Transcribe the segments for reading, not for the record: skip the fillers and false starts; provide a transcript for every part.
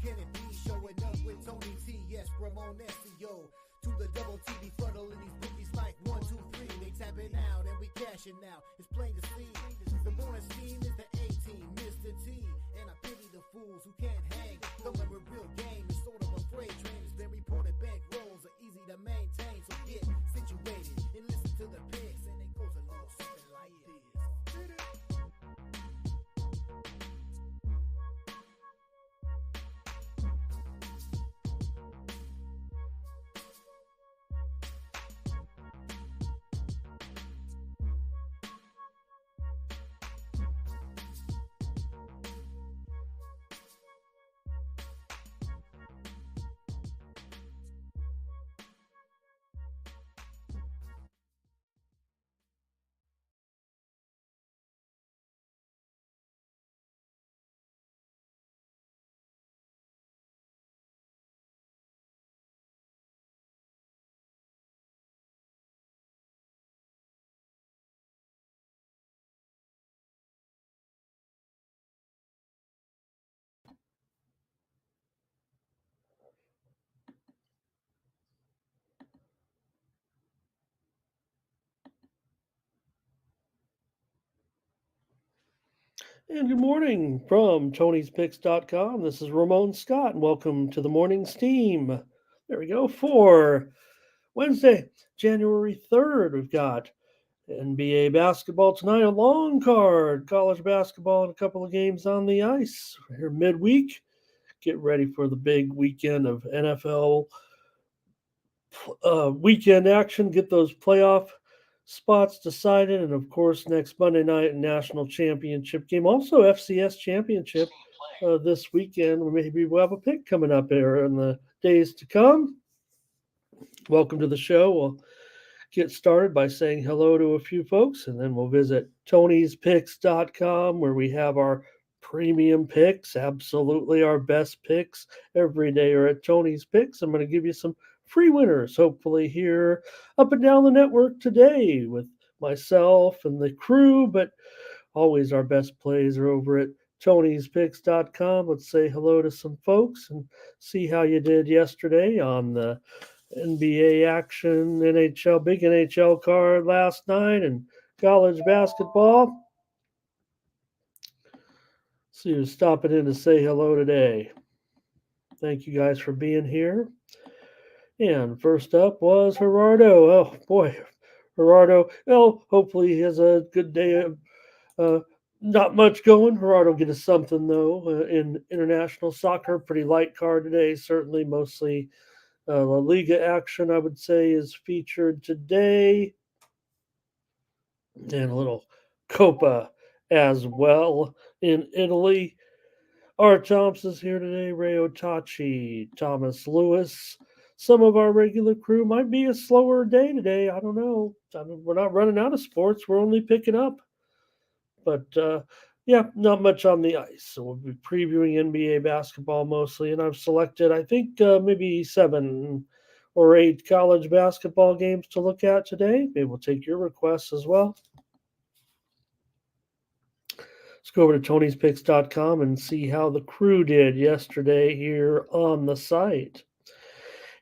can it be? Showing up with Tony T, yes, Ramon SEO. To the double T, befuddling these bookies like 1, 2, 3. They tapping out and we cashing out. It's plain to see. The morning scheme is the 18, Mr. T. And I pity the fools who can't hang. Coming with real game is sort of a freight train. It's been reported bank rolls are easy to maintain. So get situated and listen to the picks. And it goes a little something like this. And good morning from Tony'sPicks.com. This is Ramon Scott, and welcome to the morning steam. There we go. For Wednesday, January 3rd, we've got NBA basketball tonight, a long card, college basketball, and a couple of games on the ice. We're here midweek. Get ready for the big weekend of NFL weekend action. Get those playoff spots decided, and of course next Monday night national championship game, also FCS championship this weekend. Maybe we'll have a pick coming up here in the days to come. Welcome to the show. We'll get started by saying hello to a few folks, and then we'll visit Tony'sPicks.com, where we have our premium picks, absolutely our best picks every day are at Tony's Picks. I'm going to give you some free winners, hopefully, here up and down the network today with myself and the crew, but always our best plays are over at Tony'sPicks.com. Let's say hello to some folks and see how you did yesterday on the NBA action, big NHL card last night, and college basketball. See who's stopping in to say hello today. Thank you guys for being here. And first up was Gerardo. Oh, boy, Gerardo. Well, hopefully he has a good day. Not much going. Gerardo get us something, though, in international soccer. Pretty light card today, certainly. Mostly La Liga action, I would say, is featured today. And a little Copa as well in Italy. Art Thompson's here today, Ray Otachi, Thomas Lewis. Some of our regular crew might be a slower day today. I don't know. We're not running out of sports. We're only picking up. But, not much on the ice. So we'll be previewing NBA basketball mostly. And I've selected, I think, maybe 7 or 8 college basketball games to look at today. Maybe we'll take your requests as well. Let's go over to Tony'sPicks.com and see how the crew did yesterday here on the site.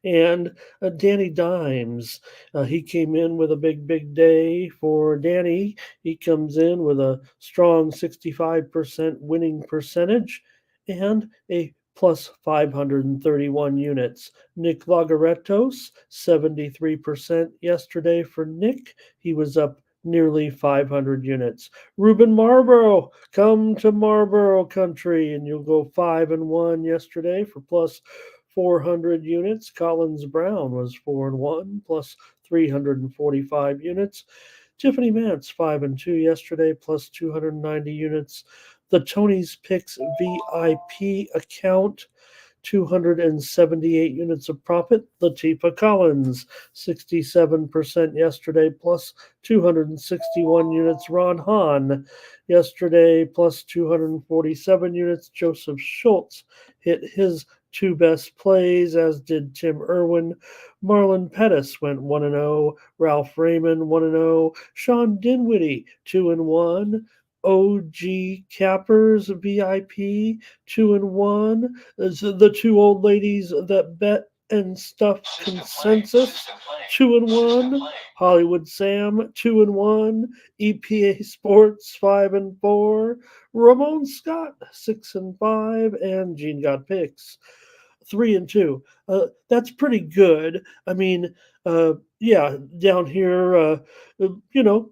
And Danny Dimes, he came in with a big day for Danny. He comes in with a strong 65% winning percentage and a plus 531 units. Nick Lagaretos, 73% yesterday for Nick. He was up nearly 500 units. Ruben Marlborough, come to Marlborough country, and you'll go 5-1 yesterday for plus 400 units. Collins Brown was 4-1 plus 345 units. Tiffany Mance 5-2 yesterday plus 290 units. The Tony's Picks VIP account, 278 units of profit. Latifah Collins, 67% yesterday, plus 261 units. Ron Hahn, yesterday, plus 247 units. Joseph Schultz hit his 2 best plays, as did Tim Irwin. Marlon Pettis went 1-0. Ralph Raymond, 1-0. Sean Dinwiddie, 2-1. OG Cappers VIP 2-1. The two old ladies that bet and stuff consensus 2-1. Hollywood Sam 2-1. EPA Sports 5-4. Ramon Scott 6-5, and Gene got picks 3-2. That's pretty good. I mean, yeah, down here,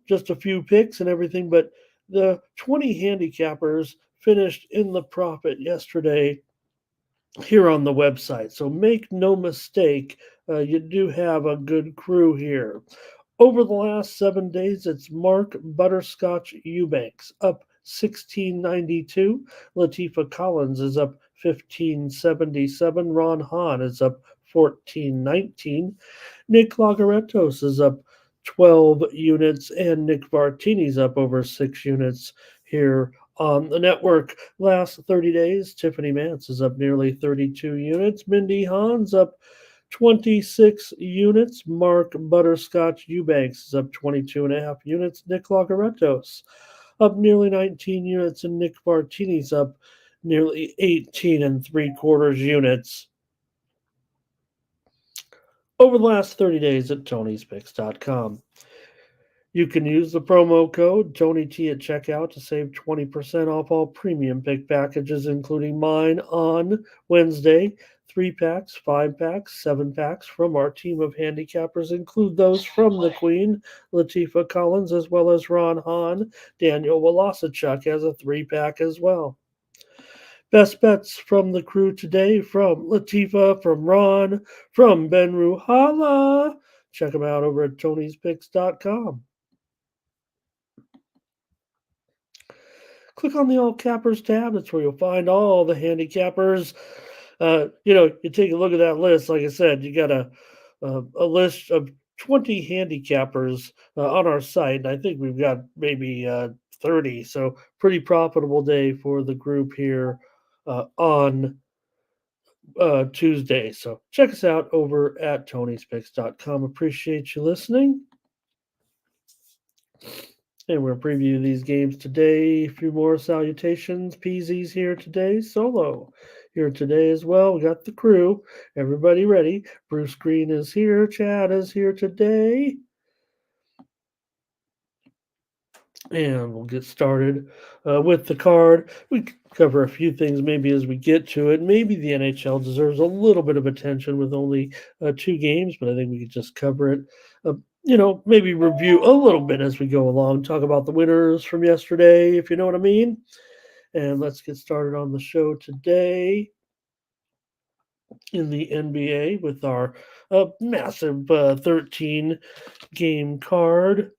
just a few picks and everything, but the 20 handicappers finished in the profit yesterday here on the website. So make no mistake, you do have a good crew here. Over the last 7 days, it's Mark Butterscotch Eubanks up 1692. Latifah Collins is up 1577. Ron Hahn is up 1419. Nick Lagaretos is up 12 units, and Nick Vartini's up over 6 units here on the network. Last 30 days, Tiffany Mance is up nearly 32 units. Mindy Hahn's up 26 units. Mark Butterscotch Eubanks is up 22.5 units. Nick Lagaretos up nearly 19 units, and Nick Vartini's up nearly 18 3/4 units over the last 30 days at Tony'sPicks.com. You can use the promo code TonyT at checkout to save 20% off all premium pick packages, including mine on Wednesday. 3-packs, 5-packs, 7-packs from our team of handicappers include those from the Queen, Latifah Collins, as well as Ron Hahn. Daniel Wolasachuk has a 3-pack as well. Best bets from the crew today from Latifah, from Ron, from Ben Ruhala. Check them out over at Tony'sPicks.com. Click on the All Cappers tab. That's where you'll find all the handicappers. You take a look at that list. Like I said, you got a list of 20 handicappers on our site. And I think we've got maybe 30. So pretty profitable day for the group here on Tuesday. So check us out over at Tony'sPicks.com. Appreciate you listening. And we're previewing these games today. A few more salutations. PZ's here today. Solo here today as well. We got the crew. Everybody ready. Bruce Green is here. Chad is here today. And we'll get started with the card. We cover a few things maybe as we get to it. Maybe the NHL deserves a little bit of attention with only 2 games, but I think we could just cover it. Maybe review a little bit as we go along, talk about the winners from yesterday, if you know what I mean. And let's get started on the show today in the NBA with our massive 13-game card.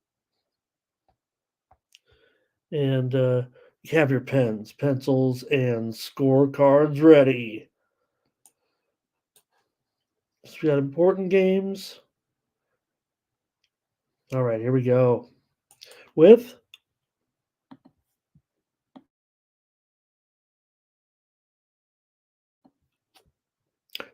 And you have your pens, pencils, and scorecards ready. So we got important games. All right, here we go. With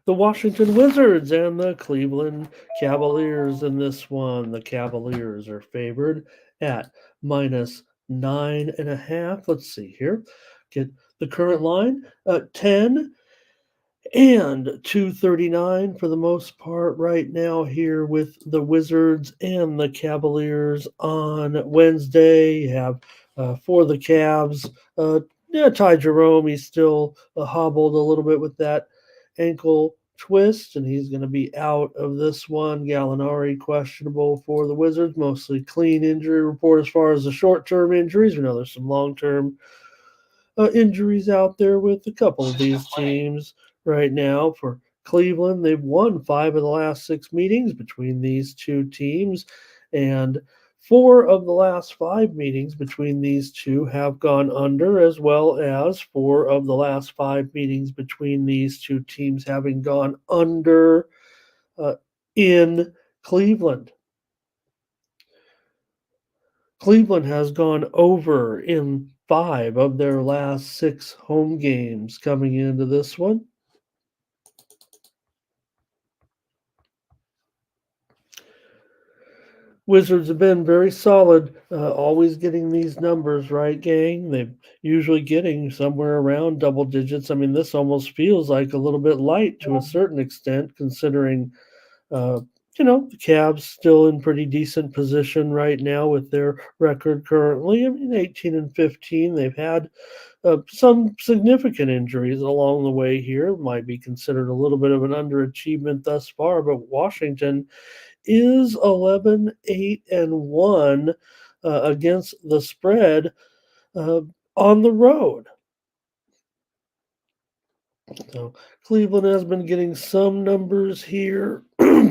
the Washington Wizards and the Cleveland Cavaliers in this one. The Cavaliers are favored at -9.5. Let's see here. Get the current line. 10 and 239 for the most part right now here with the Wizards and the Cavaliers on Wednesday. You have for the Cavs, Ty Jerome, he's still hobbled a little bit with that ankle twist, and he's going to be out of this one. Gallinari questionable for the Wizards, mostly clean injury report as far as the short-term injuries. We know there's some long-term injuries out there with a couple of these teams right now. For Cleveland, they've won 5 of the last 6 meetings between these two teams, and 4 of the last 5 meetings between these two have gone under, as well as 4 of the last 5 meetings between these two teams having gone under in Cleveland. Cleveland has gone over in 5 of their last 6 home games coming into this one. Wizards have been very solid, always getting these numbers right, gang. They're usually getting somewhere around double digits. I mean, this almost feels like a little bit light to a certain extent, considering, uh, the Cavs still in pretty decent position right now with their record currently. I mean, 18 and 15. They've had some significant injuries along the way here. Might be considered a little bit of an underachievement thus far, but Washington is 11, 8, and 1 against the spread uh, on the road. So Cleveland has been getting some numbers here,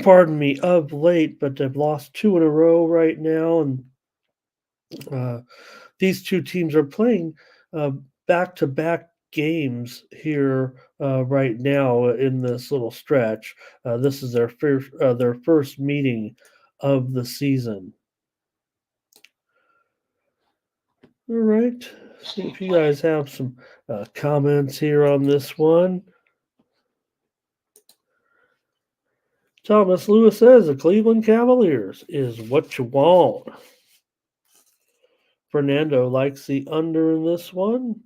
pardon me, of late, but they've lost two in a row right now. And uh, these two teams are playing back to back games here right now in this little stretch. This is their first meeting of the season. All right. See if you guys have some comments here on this one. Thomas Lewis says the Cleveland Cavaliers is what you want. Fernando likes the under in this one.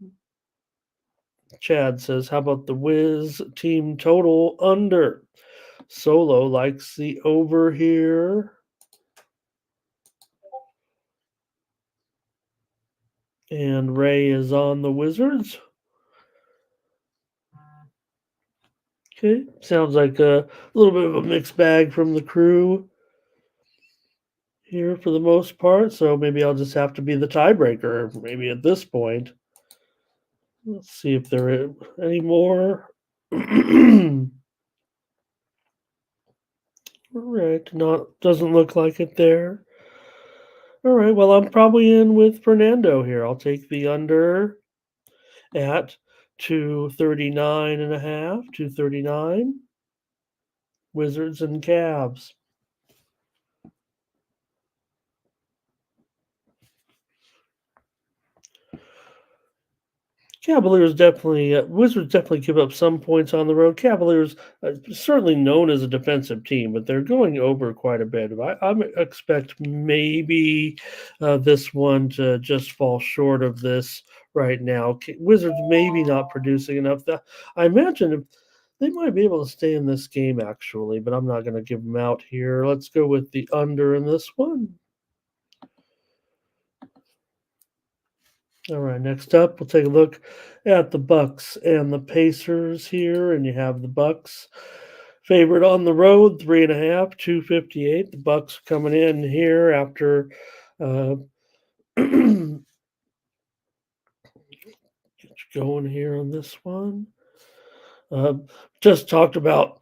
Chad says, how about the Wiz team total under? Solo likes the over here. And Ray is on the Wizards. Okay, sounds like a little bit of a mixed bag from the crew here for the most part. So maybe I'll just have to be the tiebreaker, maybe at this point. Let's see if there are any more. All right, doesn't look like it there. All right, well, I'm probably in with Fernando here. I'll take the under at 239 and a half, 239. Wizards and Cavs. Wizards definitely give up some points on the road. Cavaliers, certainly known as a defensive team, but they're going over quite a bit. I expect maybe this one to just fall short of this right now. Wizards maybe not producing enough. I imagine they might be able to stay in this game, actually, but I'm not going to give them out here. Let's go with the under in this one. All right, next up, we'll take a look at the Bucks and the Pacers here, and you have the Bucks favorite on the road, 3.5, 258. The Bucks coming in here after get you going here on this one. Just talked about,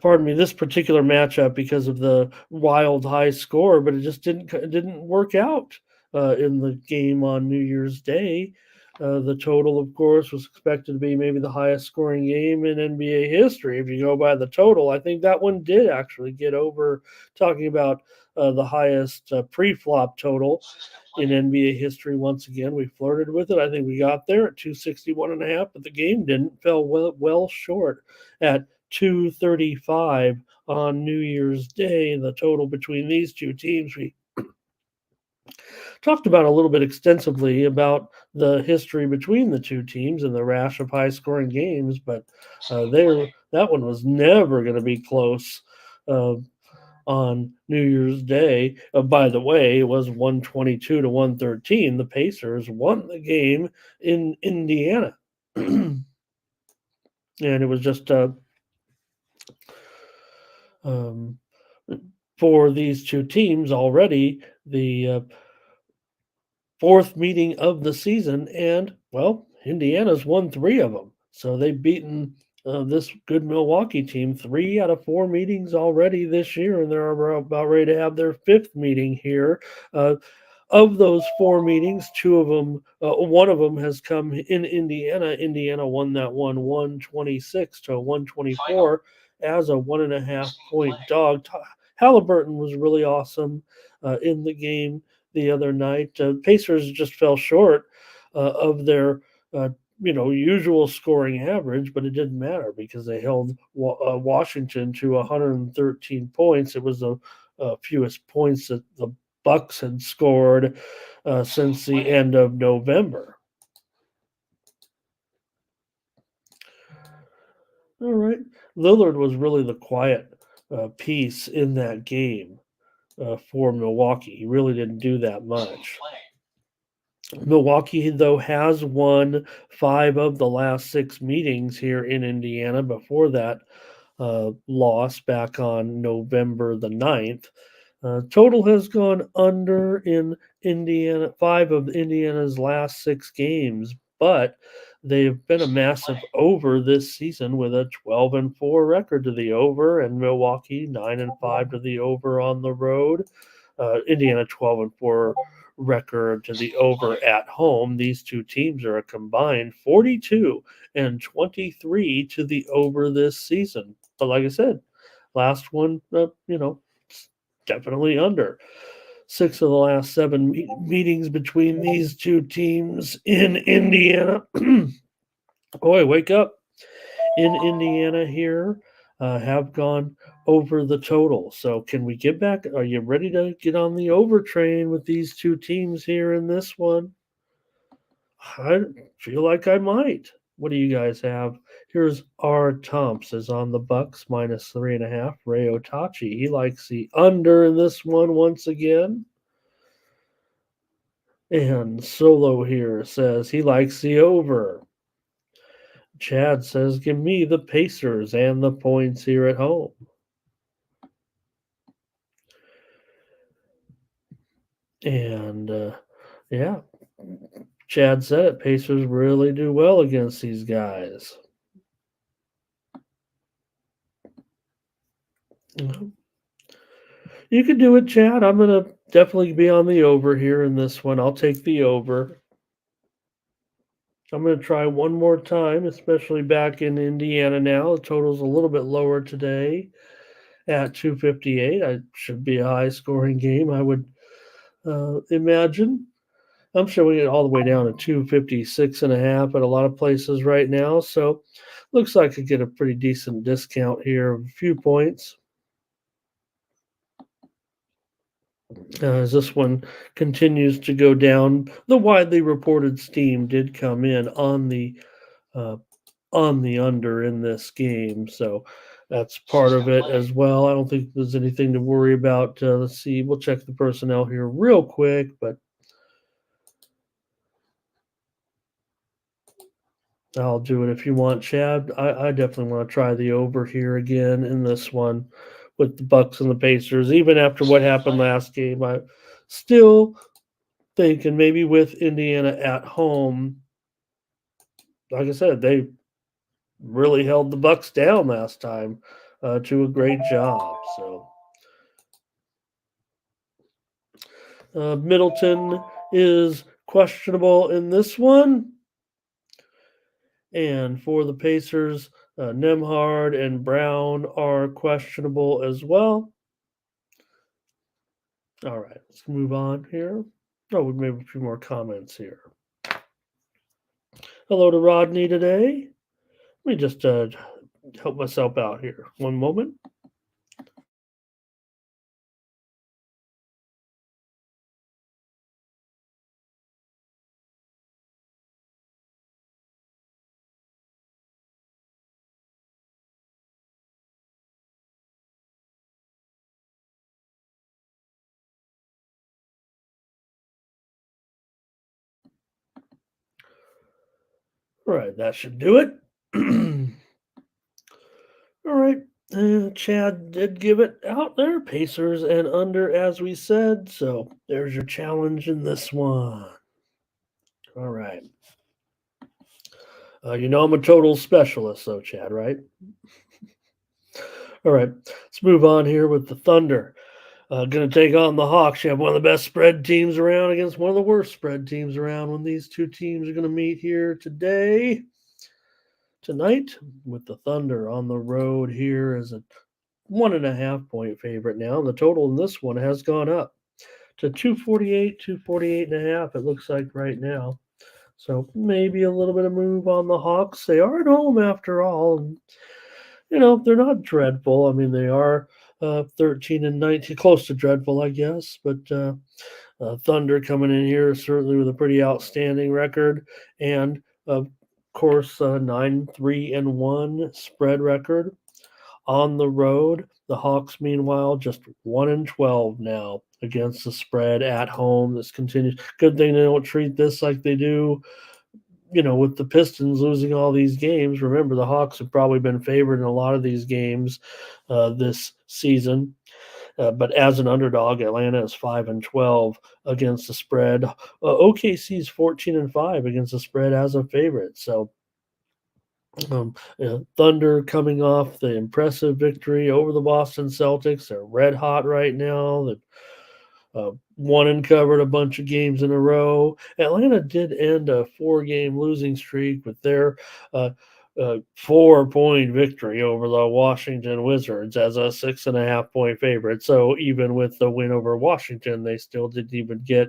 pardon me, this particular matchup because of the wild high score, but it just didn't work out in the game on New Year's Day. The total, of course, was expected to be maybe the highest scoring game in NBA history. If you go by the total, I think that one did actually get over. Talking about the highest pre-flop total in NBA history. Once again, we flirted with it. I think we got there at 261.5, but the game didn't. Fell well short at 235 on New Year's Day. The total between these two teams, we talked about a little bit extensively about the history between the two teams and the rash of high scoring games, but that one was never going to be close. On New Year's Day. By the way, it was 122 to 113. The Pacers won the game in Indiana. And it was just for these two teams already the fourth meeting of the season. And, well, Indiana's won three of them. So they've beaten this good Milwaukee team 3 out of 4 meetings already this year, and they're about ready to have their fifth meeting here. Of those 4 meetings, one of them has come in Indiana. Indiana won that one 126 to 124 as a 1.5 point dog. Halliburton was really awesome in the game the other night. Pacers just fell short of their usual scoring average, but it didn't matter because they held Washington to 113 points. It was a fewest points that the Bucks had scored since the end of November. All right. Lillard was really the quiet piece in that game for Milwaukee. He really didn't do that much. Milwaukee, though, has won 5 of the last 6 meetings here in Indiana before that loss back on November the 9th. Total has gone under in Indiana, 5 of Indiana's last 6 games, but they've been a massive over this season with a 12-4 record to the over, and Milwaukee 9-5 to the over on the road. Indiana 12-4 record to the over at home. These two teams are a combined 42 and 23 to the over this season. But like I said, last one, definitely under. 6 of the last 7 meetings between these two teams in Indiana. Boy, wake up. In Indiana here have gone over the total. So can we get back? Are you ready to get on the over train with these two teams here in this one? I feel like I might. What do you guys have? Here's R. Tomps is on the Bucks -3.5. Ray Otachi, he likes the under in this one once again. And Solo here says he likes the over. Chad says, give me the Pacers and the points here at home. And, yeah, Chad said it. Pacers really do well against these guys. You can do it, Chad. I'm going to definitely be on the over here in this one. I'll take the over. I'm going to try one more time, especially back in Indiana now. The total's a little bit lower today at 258. It should be a high-scoring game, I would imagine. I'm showing it all the way down to 256.5 at a lot of places right now. So looks like I could get a pretty decent discount here of a few points. As this one continues to go down, the widely reported steam did come in on the under in this game, so that's part of it as well. I don't think there's anything to worry about. Let's see, we'll check the personnel here real quick, but I'll do it if you want, Chad. I definitely want to try the over here again in this one with the Bucks and the Pacers. Even after what happened last game, I still think, and maybe with Indiana at home, like I said, they really held the Bucks down last time to a great job. So Middleton is questionable in this one. And for the Pacers, Nemhard and Brown are questionable as well. All right, let's move on here. Oh, we may have a few more comments here. Hello to Rodney today. Let me just help myself out here. One moment. All right, that should do it. All right. Chad did give it out there. Pacers and under, as we said. So there's your challenge in this one. All right. I'm a total specialist, though, Chad, right? All right. Let's move on here with the Thunder. Going to take on the Hawks. You have one of the best spread teams around against one of the worst spread teams around when these two teams are going to meet here tonight, with the Thunder on the road here as a 1.5 point favorite now. The total in this one has gone up to 248, 248.5, it looks like right now. So maybe a little bit of move on the Hawks. They are at home after all. And, they're not dreadful. I mean, they are 13 and 19, close to dreadful, I guess. But Thunder coming in here certainly with a pretty outstanding record, and of course 9-3-1 spread record on the road. The Hawks, meanwhile, just 1-12 now against the spread at home. This continues. Good thing they don't treat this like they do, with the Pistons losing all these games. Remember, the Hawks have probably been favored in a lot of these games this season. But as an underdog, Atlanta is 5-12 against the spread. OKC is 14-5 against the spread as a favorite. So Thunder coming off the impressive victory over the Boston Celtics. They're red hot right now. They've won and covered a bunch of games in a row. Atlanta did end a 4-game losing streak with their 4-point victory over the Washington Wizards as a 6.5-point favorite. So even with the win over Washington, they still didn't even get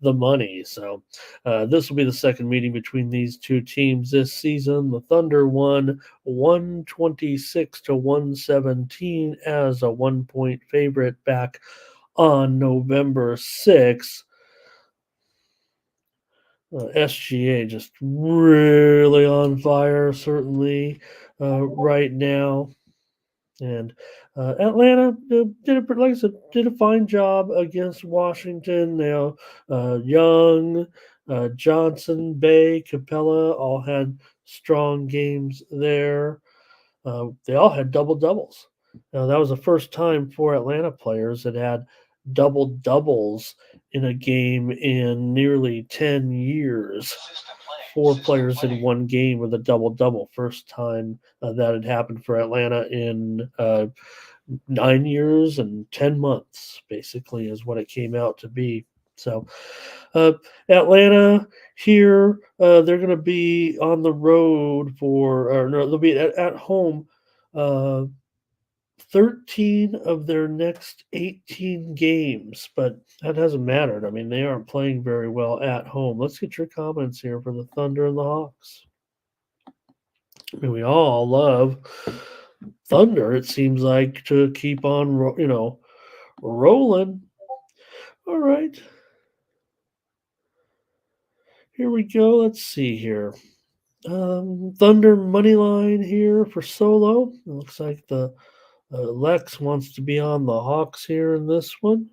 the money. So this will be the second meeting between these two teams this season. The Thunder won 126-117 as a 1-point favorite back on November 6th. SGA just really on fire, certainly right now. And Atlanta did a fine job against Washington. Now, Young, Johnson, Bay, Capella all had strong games there. They all had double doubles. Now, that was the first time 4 Atlanta players had double doubles in a game in nearly 10 years. 4 players in one game with a double double. First time that had happened for Atlanta in 9 years and 10 months, basically, is what it came out to be. So, Atlanta here, they're going to be on the road they'll be at home 13 of their next 18 games, but that hasn't mattered. I mean, they aren't playing very well at home. Let's get your comments here for the Thunder and the Hawks. I mean, we all love Thunder, it seems like, to keep on, rolling. All right. Here we go. Let's see here. Thunder money line here for Solo. It looks like the Lex wants to be on the Hawks here in this one.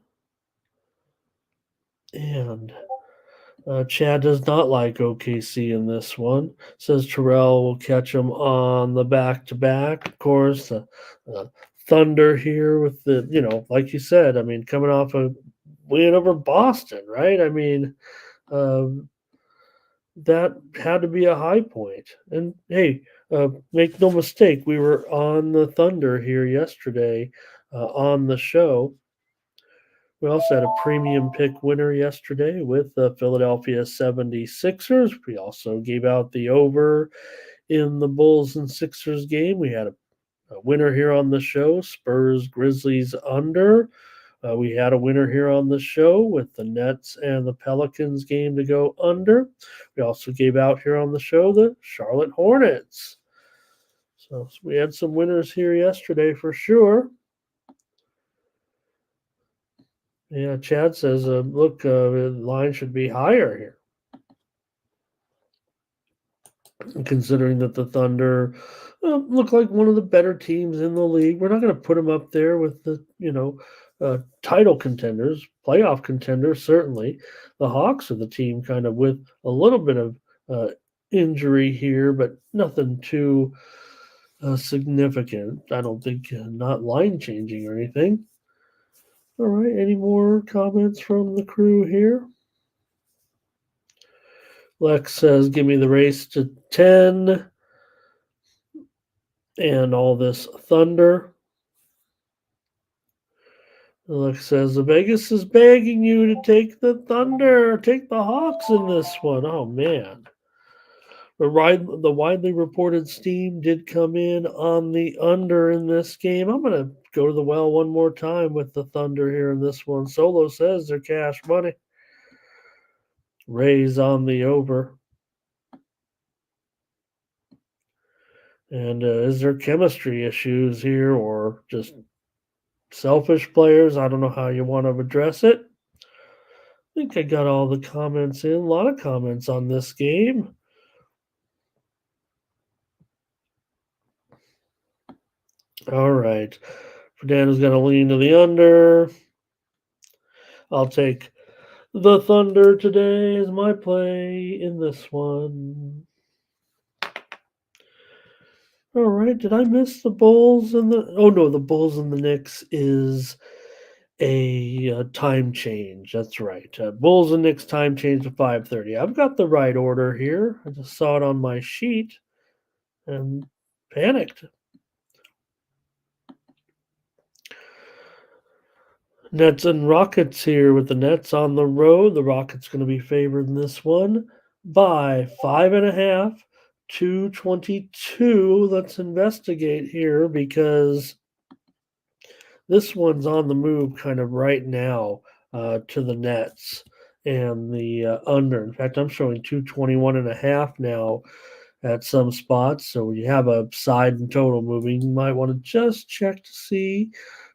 And Chad does not like OKC in this one. Says Terrell will catch him on the back-to-back. Of course, the Thunder here with the, like you said, I mean, coming off a win over Boston, right? I mean, that had to be a high point. And hey, make no mistake, we were on the Thunder here yesterday on the show. We also had a premium pick winner yesterday with the Philadelphia 76ers. We also gave out the over in the Bulls and Sixers game. We had a winner here on the show, Spurs Grizzlies under. We had a winner here on the show with the Nets and the Pelicans game to go under. We also gave out here on the show the Charlotte Hornets. So we had some winners here yesterday for sure. Yeah, Chad says, look, the line should be higher here. Considering that the Thunder look like one of the better teams in the league. We're not going to put them up there with the, title contenders, playoff contenders, certainly. The Hawks are the team kind of with a little bit of injury here, but nothing too significant. I don't think not line changing or anything. All right, any more comments from the crew here? Lex says, give me the race to 10 and all this Thunder. Lex says, the Vegas is begging you to take the Thunder, take the Hawks in this one. Oh, man. The widely reported steam did come in on the under in this game. I'm going to go to the well one more time with the Thunder here in this one. Solo says they're cash money. Rays on the over. And is there chemistry issues here or just selfish players. I don't know how you want to address it. I think I got all the comments in. A lot of comments on this game. All right. Fernando's going to lean to the under. I'll take the Thunder today as my play in this one. All right. Did I miss the Bulls and the? Oh no, the Bulls and the Knicks is a time change. That's right. Bulls and Knicks time change to 5:30. I've got the right order here. I just saw it on my sheet and panicked. Nets and Rockets here with the Nets on the road. The Rockets going to be favored in this one by 5.5. 222. Let's investigate here because this one's on the move kind of right now to the Nets and the under. In fact, I'm showing 221.5 now at some spots. So when you have a side and total moving, you might want to just check to see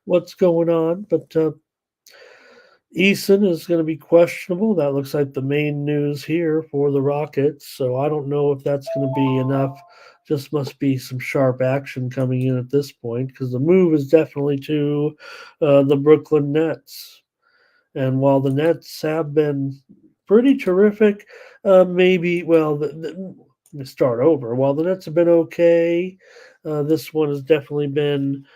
what's going on. But Eason is going to be questionable. That looks like the main news here for the Rockets. So I don't know if that's going to be enough. Just must be some sharp action coming in at this point because the move is definitely to the Brooklyn Nets. And while the Nets have been pretty terrific, let me start over. While the Nets have been okay, this one has definitely been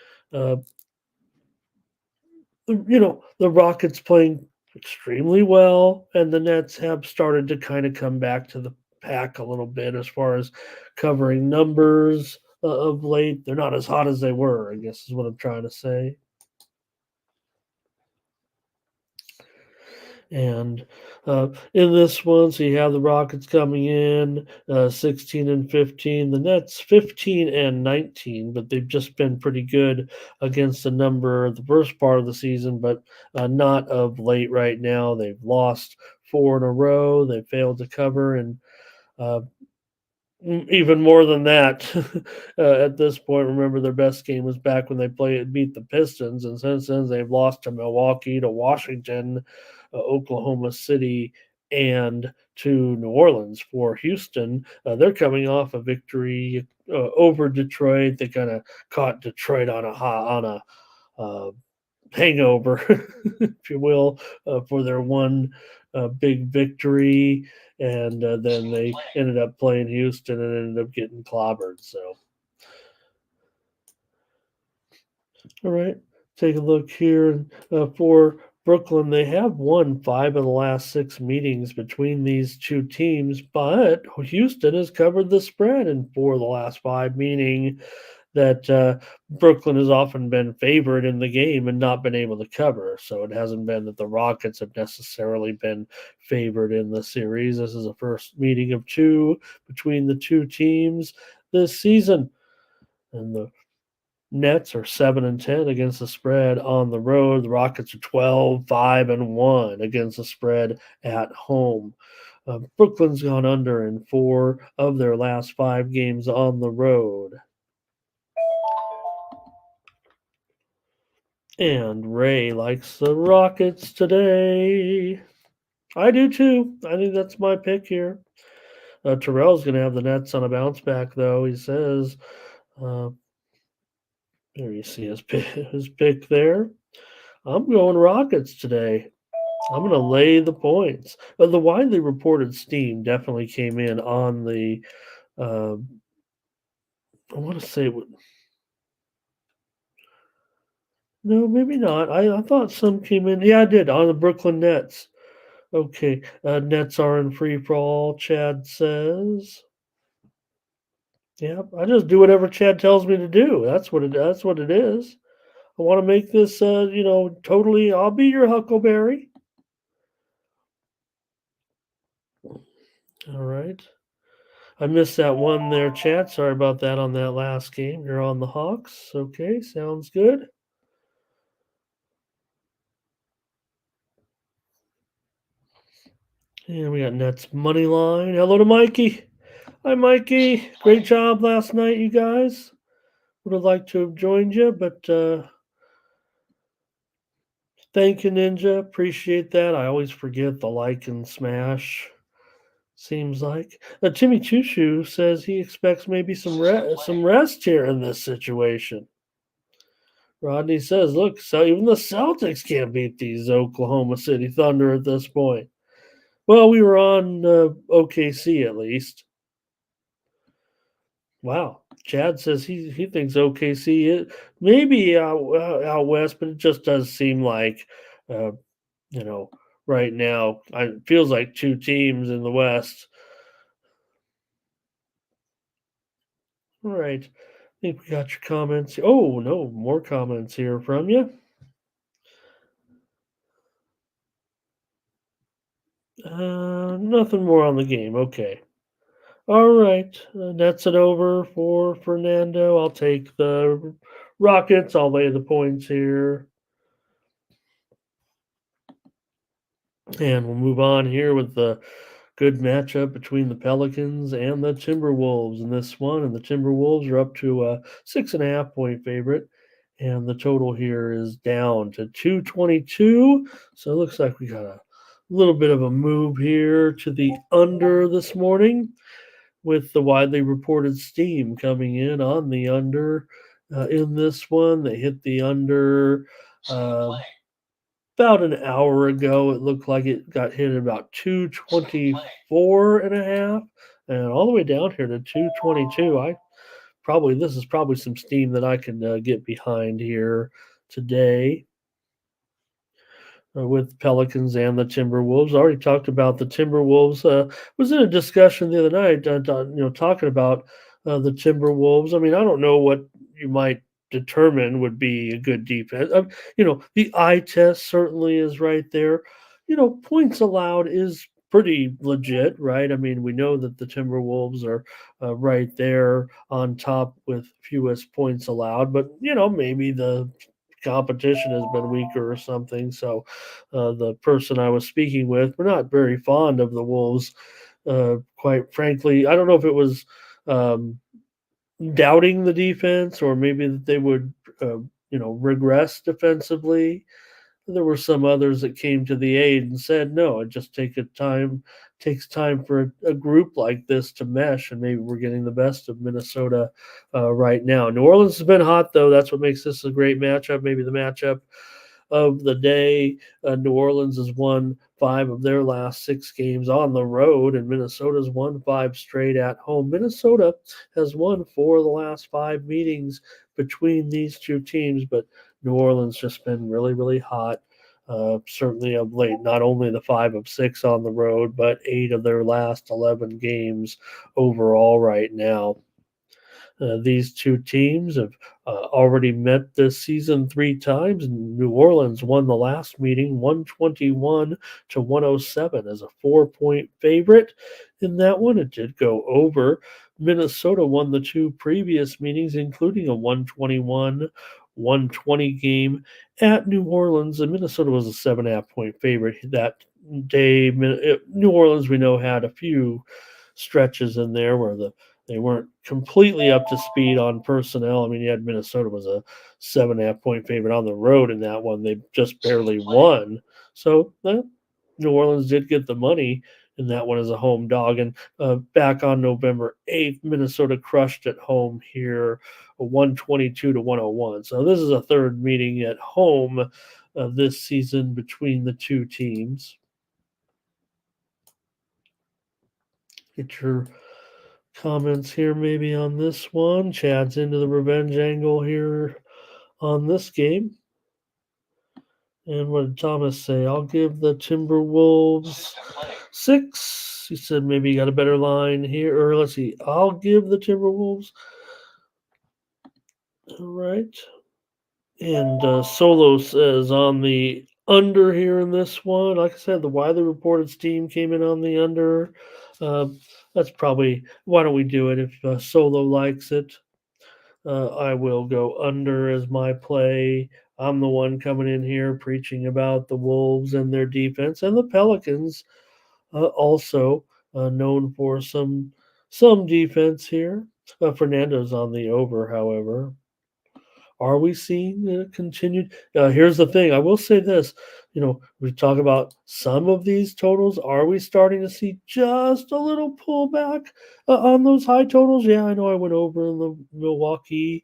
the Rockets playing extremely well, and the Nets have started to kind of come back to the pack a little bit as far as covering numbers of late. They're not as hot as they were, I guess is what I'm trying to say. And in this one, so you have the Rockets coming in 16 and 15, the Nets 15 and 19, but they've just been pretty good against the number the first part of the season, but not of late right now. They've lost 4 in a row. They failed to cover, and even more than that at this point. Remember, their best game was back when they beat the Pistons, and since then they've lost to Milwaukee, to Washington, Oklahoma City, and to New Orleans. For Houston, they're coming off a victory over Detroit. They kind of caught Detroit on a hangover, if you will, for their one big victory. And then they ended up playing Houston and ended up getting clobbered. So, all right, take a look here for Brooklyn. They have won 5 of the last 6 meetings between these two teams, but Houston has covered the spread in 4 of the last 5, meaning that Brooklyn has often been favored in the game and not been able to cover. So it hasn't been that the Rockets have necessarily been favored in the series. This is the first meeting of 2 between the two teams this season. And the Nets are 7 and 10 against the spread on the road. The Rockets are 12, 5 and 1 against the spread at home. Brooklyn's gone under in 4 of their last 5 games on the road. And Ray likes the Rockets today. I do too. I think that's my pick here. Terrell's going to have the Nets on a bounce back, though. He says, there you see his pick there. I'm going Rockets today. I'm going to lay the points. But the widely reported steam definitely came in on the, I want to say, no, maybe not. I thought some came in. Yeah, I did, on the Brooklyn Nets. Okay, Nets are in free for all, Chad says. Yeah, I just do whatever Chad tells me to do. That's what it is. I want to make this, totally. I'll be your Huckleberry. All right. I missed that one there, Chad. Sorry about that on that last game. You're on the Hawks. Okay, sounds good. And we got Nets money line. Hello to Mikey. Hi, Mikey. Great job last night, you guys. Would have liked to have joined you, but Thank you, Ninja. Appreciate that. I always forget the like and smash. Seems like Timmy Chushu says he expects maybe some rest here in this situation. Rodney says, "Look, so even the Celtics can't beat these Oklahoma City Thunder at this point." Well, we were on OKC at least. Wow. Chad says he thinks OKC is maybe out west, but it just does seem like, uh, you know, right now it feels like two teams in the West. All right. I think we got your comments. Oh, no, more comments here from you. Nothing more on the game. Okay. All right. That's it over for Fernando. I'll take the Rockets. I'll lay the points here. And we'll move on here with the good matchup between the Pelicans and the Timberwolves in this one. And the Timberwolves are up to a 6.5 point favorite. And the total here is down to 222. So it looks like we got a little bit of a move here to the under this morning with the widely reported steam coming in on the under in this one. They hit the under about an hour ago. It looked like it got hit at about 224 and a half and all the way down here to 222. This is probably some steam that I can get behind here today with Pelicans and the Timberwolves. I already talked about the Timberwolves. Was in a discussion the other night, talking about the Timberwolves. I mean, I don't know what you might determine would be a good defense. The eye test certainly is right there. Points allowed is pretty legit, right? I mean, we know that the Timberwolves are right there on top with fewest points allowed, but maybe the competition has been weaker or something. So the person I was speaking with, we're not very fond of the Wolves. Quite frankly, I don't know if it was doubting the defense or maybe that they would, regress defensively. There were some others that came to the aid and said, no, it just takes time for a group like this to mesh, and maybe we're getting the best of Minnesota right now. New Orleans has been hot, though. That's what makes this a great matchup, maybe the matchup of the day. New Orleans has won 5 of their last 6 games on the road, and Minnesota's won 5 straight at home. Minnesota has won 4 of the last 5 meetings between these two teams, but New Orleans just been really, really hot. Certainly of late, not only the 5 of 6 on the road, but 8 of their last 11 games overall right now. These two teams have already met this season 3 times. New Orleans won the last meeting 121 to 107 as a 4-point favorite. In that one, it did go over. Minnesota won the 2 previous meetings, including a 120 game at New Orleans, and Minnesota was a 7.5-point favorite that day. New Orleans, we know, had a few stretches in there where they weren't completely up to speed on personnel. I mean, you had Minnesota was a 7.5-point favorite on the road in that one. They just barely won. So New Orleans did get the money in that one as a home dog. And back on November 8th, Minnesota crushed at home here, 122 to 101. So this is a third meeting at home this season between the two teams. Get your comments here maybe on this one. Chad's into the revenge angle here on this game. And what did Thomas say? I'll give the Timberwolves 6. He said maybe you got a better line here. Or let's see. I'll give the Timberwolves. All right. And Solo says on the under here in this one. Like I said, the widely reported steam came in on the under. That's probably, why don't we do it if Solo likes it? I will go under as my play. I'm the one coming in here preaching about the Wolves and their defense, and the Pelicans also known for some defense here. Fernando's on the over, however. Are we seeing continued? Here's the thing. I will say this. We talk about some of these totals. Are we starting to see just a little pullback on those high totals? Yeah, I know I went over in the Milwaukee,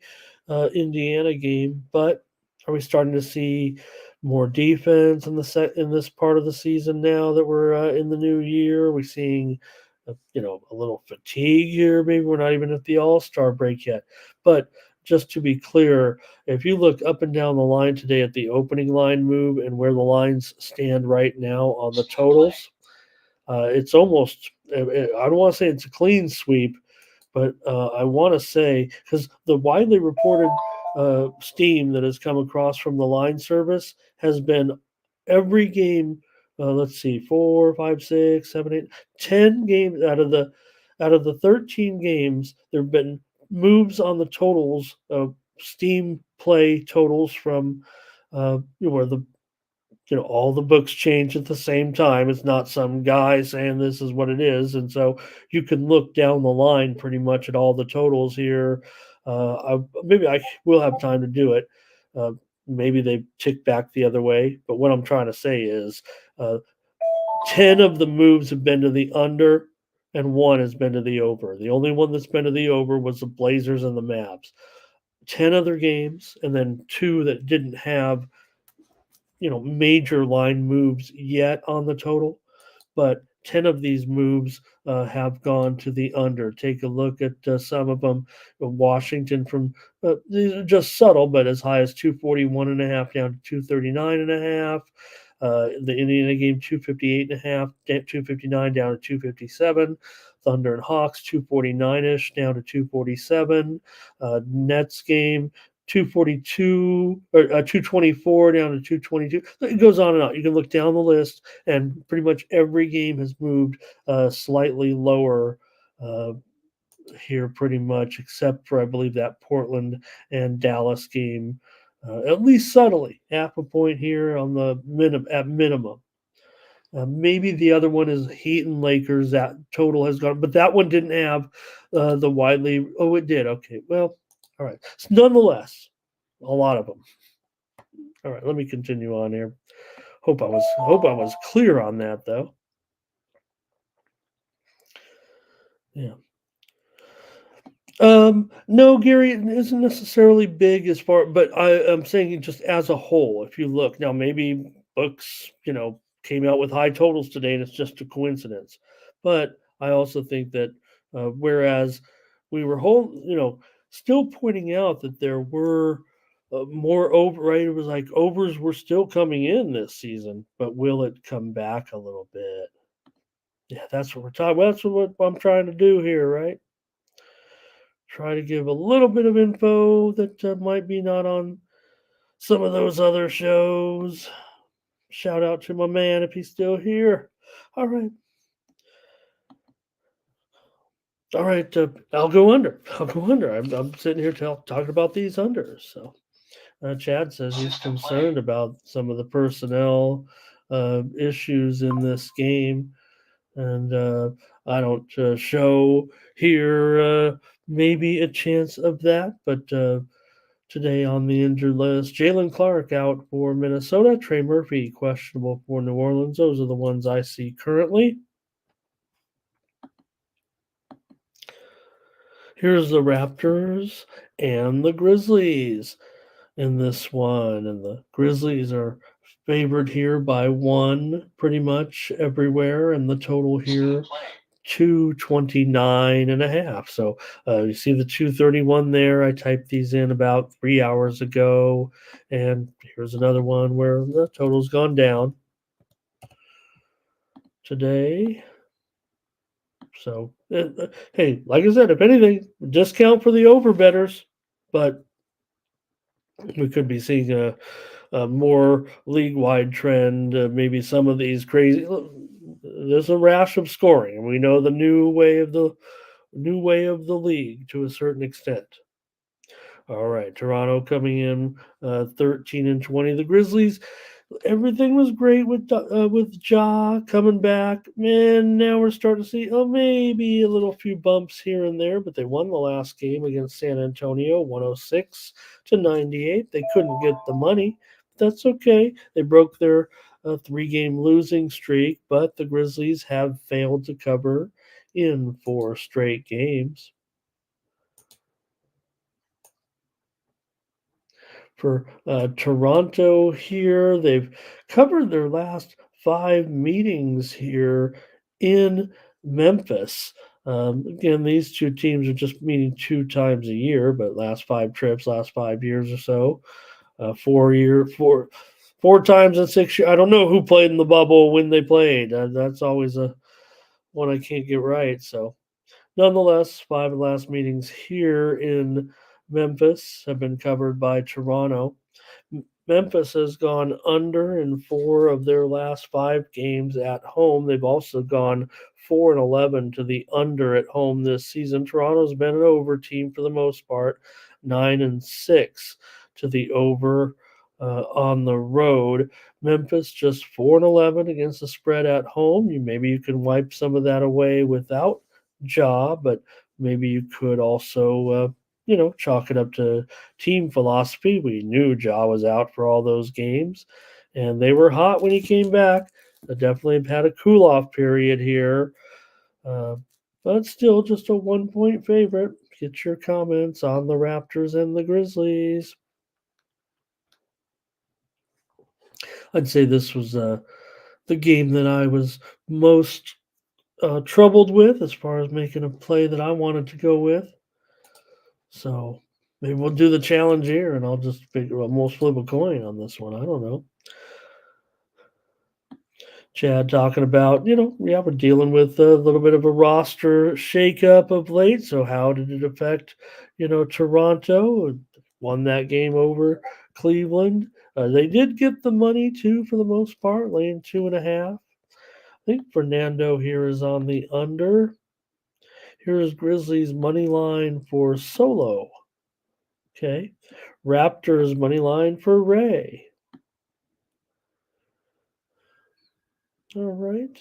Indiana game, but are we starting to see more defense in this part of the season now that we're in the new year? Are we seeing a little fatigue here? Maybe we're not even at the All-Star break yet. But just to be clear, if you look up and down the line today at the opening line move and where the lines stand right now on the totals, it's almost, I don't want to say it's a clean sweep, but I want to say, because the widely reported steam that has come across from the line service has been every game. Let's see, 4, 5, 6, 7, 8, 10 games out of the 13 games. There have been moves on the totals of steam play totals from where all the books change at the same time. It's not some guy saying this is what it is. And so you can look down the line pretty much at all the totals here. Maybe I will have time to do it. Maybe they tick back the other way. But what I'm trying to say is 10 of the moves have been to the under and 1 has been to the over. The only one that's been to the over was the Blazers and the Mavs. 10 other games, and then 2 that didn't have major line moves yet on the total, but 10 of these moves have gone to the under. Take a look at some of them. Washington from these are just subtle, but as high as 241.5 down to 239.5. The Indiana game 258.5, 259 down to 257. Thunder and Hawks 249ish down to 247. Nets game 242 or 224 down to 222. It goes on and on. You can look down the list, and pretty much every game has moved slightly lower here, pretty much, except for I believe that Portland and Dallas game, at least subtly, half a point here on the minimum. Maybe the other one is Heat and Lakers. That total has gone, but that one didn't have the widely. Oh, it did. Okay, well. All right. So nonetheless, a lot of them. All right, let me continue on here. Hope I was clear on that though. Yeah. No, Gary, it isn't necessarily big as far, but I'm saying just as a whole. If you look now, maybe books, came out with high totals today, and it's just a coincidence. But I also think that whereas we were still pointing out that there were more over, right? It was like overs were still coming in this season, but will it come back a little bit? Yeah, that's what we're talking. Well, that's what I'm trying to do here, right? Try to give a little bit of info that might be not on some of those other shows. Shout out to my man if he's still here. All right. All right. I'll go under. I'm sitting here talking about these unders. So Chad says he's concerned about some of the personnel issues in this game. And I don't show here maybe a chance of that, but today on the injured list, Jalen Clark out for Minnesota, Trey Murphy questionable for New Orleans. Those are the ones I see currently. Here's the Raptors and the Grizzlies in this one, and the Grizzlies are favored here by 1 pretty much everywhere, and the total here 229.5. So you see the 231 there. I typed these in about 3 hours ago, and here's another one where the total's gone down today. So hey, like I said, if anything, discount for the over bettors, but we could be seeing a more league-wide trend. Maybe some of these crazy. There's a rash of scoring, and we know the new way of the league to a certain extent. All right, Toronto coming in 13 and 20. The Grizzlies, everything was great with Ja coming back. Man, now we're starting to see maybe a little few bumps here and there, but they won the last game against San Antonio, 106-98. They couldn't get the money. That's okay. They broke their 3-game losing streak, but the Grizzlies have failed to cover in 4 straight games. For Toronto here, they've covered their last 5 meetings here in Memphis. Again, these two teams are just meeting 2 times a year, but last 5 trips, last 5 years or so, 4 times in 6 years. I don't know who played in the bubble when they played. That's always a one I can't get right. So, nonetheless, 5 of the last meetings here in Memphis have been covered by Toronto. Memphis has gone under in 4 of their last 5 games at home. They've also gone 4-11 to the under at home this season. Toronto's been an over team for the most part, 9-6 to the over on the road. Memphis just 4-11 against the spread at home. Maybe you can wipe some of that away without Ja, but maybe you could also chalk it up to team philosophy. We knew Ja was out for all those games, and they were hot when he came back. They definitely had a cool off period here, but still just a 1-point favorite. Get your comments on the Raptors and the Grizzlies. I'd say this was the game that I was most troubled with as far as making a play that I wanted to go with. So maybe we'll do the challenge here, and I'll just figure out most flip a coin on this one. I don't know. Chad talking about, we're dealing with a little bit of a roster shakeup of late. So how did it affect, Toronto? Won that game over Cleveland. They did get the money too, for the most part, laying 2.5. I think Fernando here is on the under. Here's Grizzlies money line for Solo. Okay. Raptors money line for Ray. All right.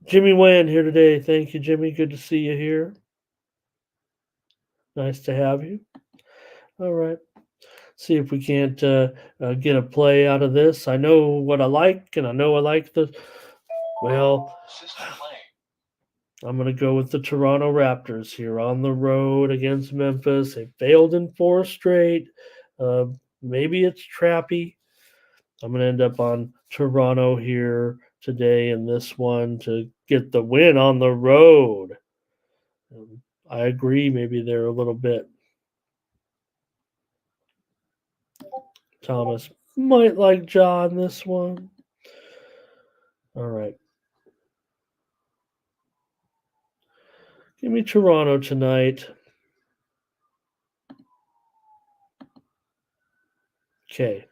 Jimmy Wan here today. Thank you, Jimmy. Good to see you here. Nice to have you. All right. See if we can't get a play out of this. I know what I like, and I know I like the. Well, I'm going to go with the Toronto Raptors here on the road against Memphis. They failed in 4 straight. Maybe it's trappy. I'm going to end up on Toronto here today in this one to get the win on the road. I agree, maybe they're a little bit. Thomas might like John this one. All right. Give me Toronto tonight. Okay.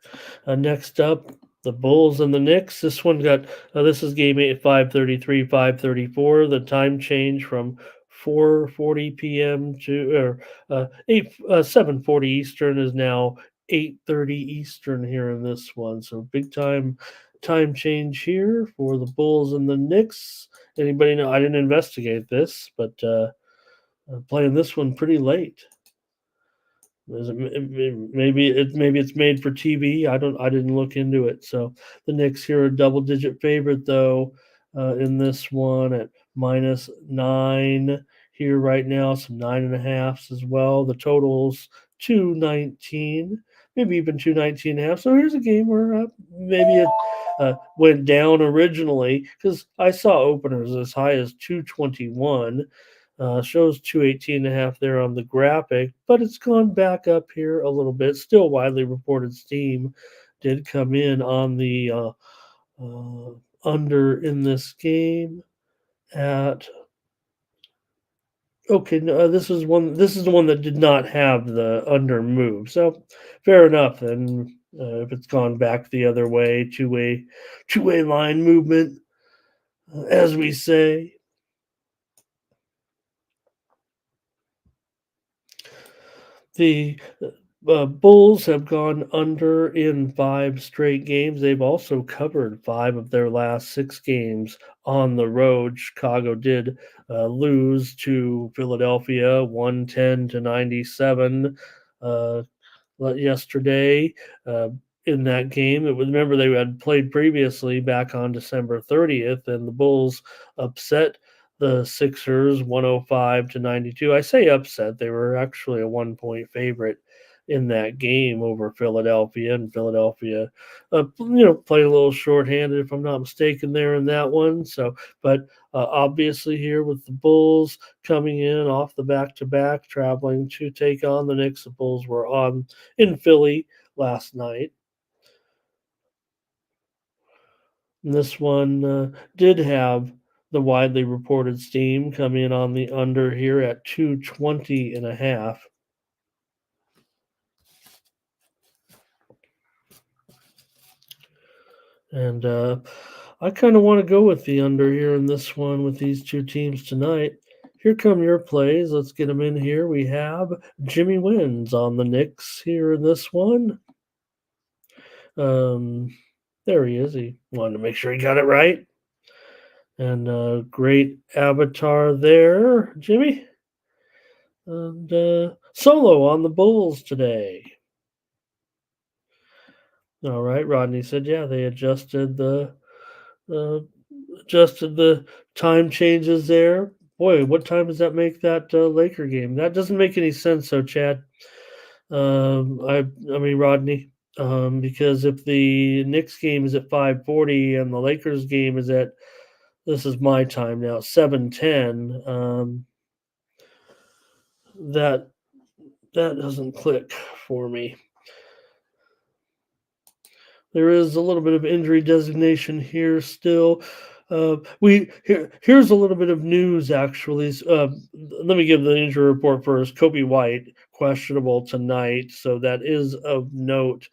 Next up, the Bulls and the Knicks. This one got this is game 8 at 5:33, 5:34. The time change from 4:40 p.m. to 7:40 Eastern is now 8:30 Eastern here in this one. So big time change here for the Bulls and the Knicks. Anybody know? I didn't investigate this, but playing this one pretty late. Maybe it's made for TV. I didn't look into it. So the Knicks here are double-digit favorite though in this one at -9 here right now. Some 9.5s as well. The totals 219, maybe even 219.5. So here's a game where maybe it went down originally because I saw openers as high as 221. Shows 218.5 there on the graphic, but it's gone back up here a little bit. Still widely reported steam did come in on the under in this game at. Okay, no, this is the one that did not have the under move. So fair enough. Then if it's gone back the other way, two-way line movement, as we say. The Bulls have gone under in 5 straight games. They've also covered 5 of their last 6 games on the road. Chicago did lose to Philadelphia 110-97 uh, yesterday. In that game, remember they had played previously back on December 30th, and the Bulls upset the Sixers 105-92. I say upset; they were actually a 1-point favorite in that game over Philadelphia, and Philadelphia, played a little shorthanded, if I'm not mistaken, there in that one. So, but obviously here with the Bulls coming in off the back-to-back, traveling to take on the Knicks. The Bulls were on in Philly last night. And this one did have the widely reported steam come in on the under here at 220.5. And I kind of want to go with the under here in this one with these two teams tonight. Here come your plays. Let's get them in here. We have Jimmy Wins on the Knicks here in this one. There he is. He wanted to make sure he got it right. And great avatar there, Jimmy. And Solo on the Bulls today. All right, Rodney said, yeah, they adjusted the time changes there. Boy, what time does that make that Laker game? That doesn't make any sense, so Chad. I mean Rodney, because if the Knicks game is at 5:40 and the Lakers game is at, this is my time now, 7:10. That doesn't click for me. There is a little bit of injury designation here still. Here's a little bit of news actually. Let me give the injury report first. Kobe White questionable tonight, so that is of note.